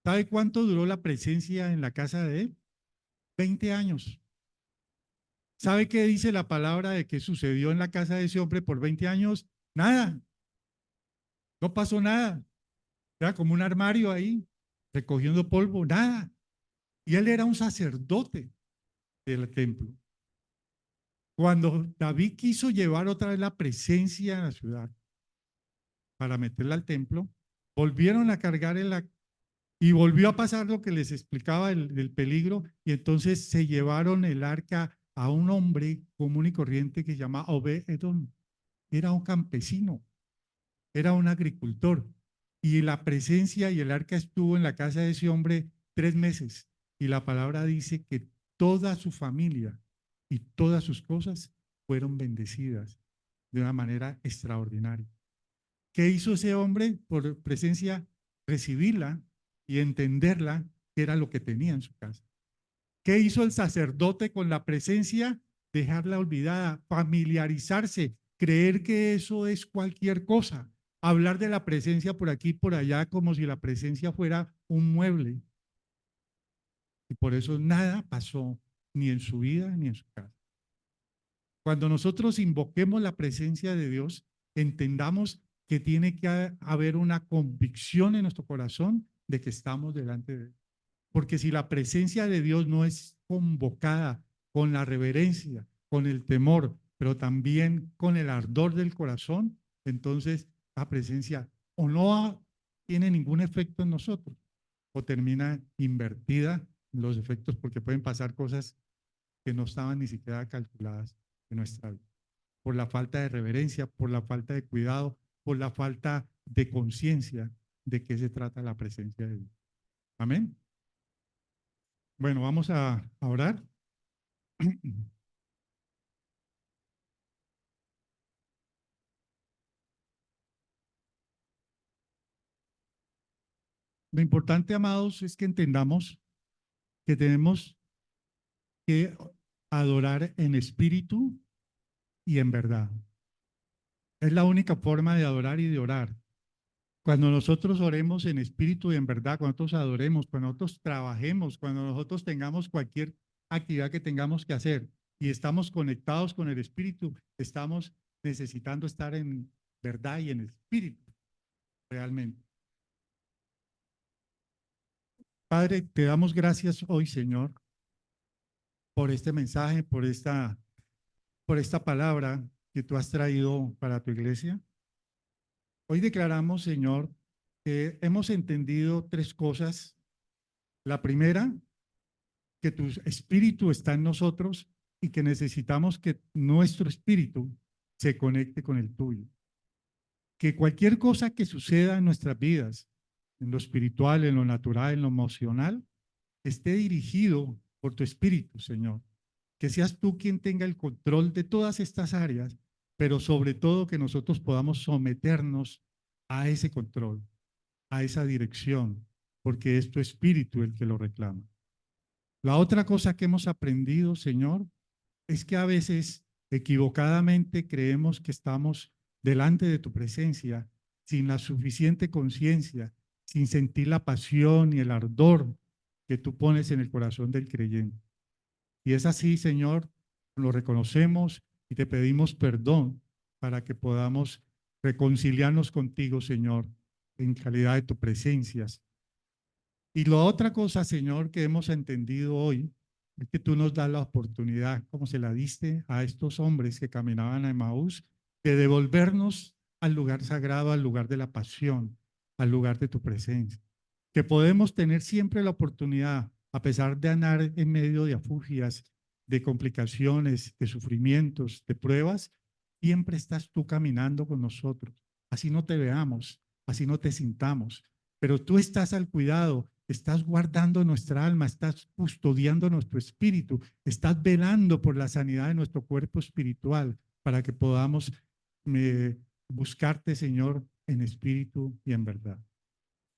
¿Sabe cuánto duró la presencia en la casa de él? 20 años. ¿Sabe qué dice la palabra de qué sucedió en la casa de ese hombre por 20 años? Nada, no pasó nada. Era como un armario ahí, recogiendo polvo, nada. Y él era un sacerdote del templo. Cuando David quiso llevar otra vez la presencia a la ciudad para meterla al templo, volvieron a cargar y volvió a pasar lo que les explicaba del peligro, y entonces se llevaron el arca a un hombre común y corriente que se llama Obed-Edom. Era un campesino, era un agricultor, y la presencia y el arca estuvo en la casa de ese hombre 3 meses, y la palabra dice que toda su familia y todas sus cosas fueron bendecidas de una manera extraordinaria. ¿Qué hizo ese hombre por presencia? Recibirla y entenderla, que era lo que tenía en su casa. ¿Qué hizo el sacerdote con la presencia? Dejarla olvidada, familiarizarse, creer que eso es cualquier cosa, hablar de la presencia por aquí y por allá como si la presencia fuera un mueble. Y por eso nada pasó ni en su vida ni en su casa. Cuando nosotros invoquemos la presencia de Dios, entendamos que tiene que haber una convicción en nuestro corazón de que estamos delante de Él. Porque si la presencia de Dios no es convocada con la reverencia, con el temor, pero también con el ardor del corazón, entonces la presencia o no tiene ningún efecto en nosotros o termina invertida en los efectos porque pueden pasar cosas que no estaban ni siquiera calculadas en nuestra vida. Por la falta de reverencia, por la falta de cuidado, por la falta de conciencia de qué se trata la presencia de Dios. Amén. Bueno, vamos a orar. Lo importante, amados, es que entendamos que tenemos que adorar en espíritu y en verdad. Es la única forma de adorar y de orar. Cuando nosotros oremos en espíritu y en verdad, cuando nosotros adoremos, cuando nosotros trabajemos, cuando nosotros tengamos cualquier actividad que tengamos que hacer y estamos conectados con el espíritu, estamos necesitando estar en verdad y en espíritu, realmente. Padre, te damos gracias hoy, Señor, por este mensaje, por esta palabra que tú has traído para tu iglesia. Hoy declaramos, Señor, que hemos entendido 3 cosas La primera, que tu espíritu está en nosotros y que necesitamos que nuestro espíritu se conecte con el tuyo. Que cualquier cosa que suceda en nuestras vidas, en lo espiritual, en lo natural, en lo emocional, esté dirigido por tu espíritu, Señor. Que seas tú quien tenga el control de todas estas áreas, pero sobre todo que nosotros podamos someternos a ese control, a esa dirección, porque es tu espíritu el que lo reclama. La otra cosa que hemos aprendido, Señor, es que a veces equivocadamente creemos que estamos delante de tu presencia sin la suficiente conciencia, sin sentir la pasión y el ardor que tú pones en el corazón del creyente. Y es así, Señor, lo reconocemos y te pedimos perdón para que podamos reconciliarnos contigo, Señor, en calidad de tu presencia. Y la otra cosa, Señor, que hemos entendido hoy es que tú nos das la oportunidad, como se la diste a estos hombres que caminaban a Emaús, de devolvernos al lugar sagrado, al lugar de la pasión, al lugar de tu presencia. Que podemos tener siempre la oportunidad, a pesar de andar en medio de afugias, de complicaciones, de sufrimientos, de pruebas, siempre estás tú caminando con nosotros. Así no te veamos, así no te sintamos, pero tú estás al cuidado, estás guardando nuestra alma, estás custodiando nuestro espíritu, estás velando por la sanidad de nuestro cuerpo espiritual para que podamos buscarte, Señor, en espíritu y en verdad.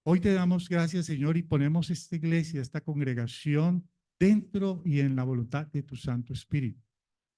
Hoy te damos gracias, Señor, y ponemos esta iglesia, esta congregación dentro y en la voluntad de tu Santo Espíritu.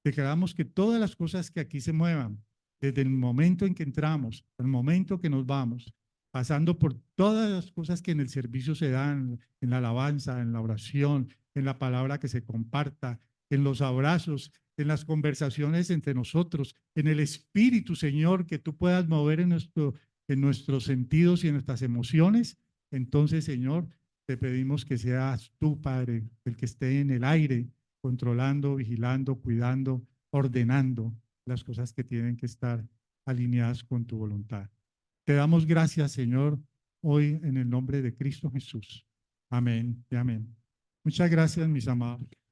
Declaramos que todas las cosas que aquí se muevan, desde el momento en que entramos, al momento que nos vamos, pasando por todas las cosas que en el servicio se dan, en la alabanza, en la oración, en la palabra que se comparta, en los abrazos, en las conversaciones entre nosotros, en el espíritu, Señor, que tú puedas mover en nuestros sentidos y en nuestras emociones. Entonces, Señor, te pedimos que seas tú, Padre, el que esté en el aire, controlando, vigilando, cuidando, ordenando las cosas que tienen que estar alineadas con tu voluntad. Te damos gracias, Señor, hoy en el nombre de Cristo Jesús. Amén y amén. Muchas gracias, mis amados.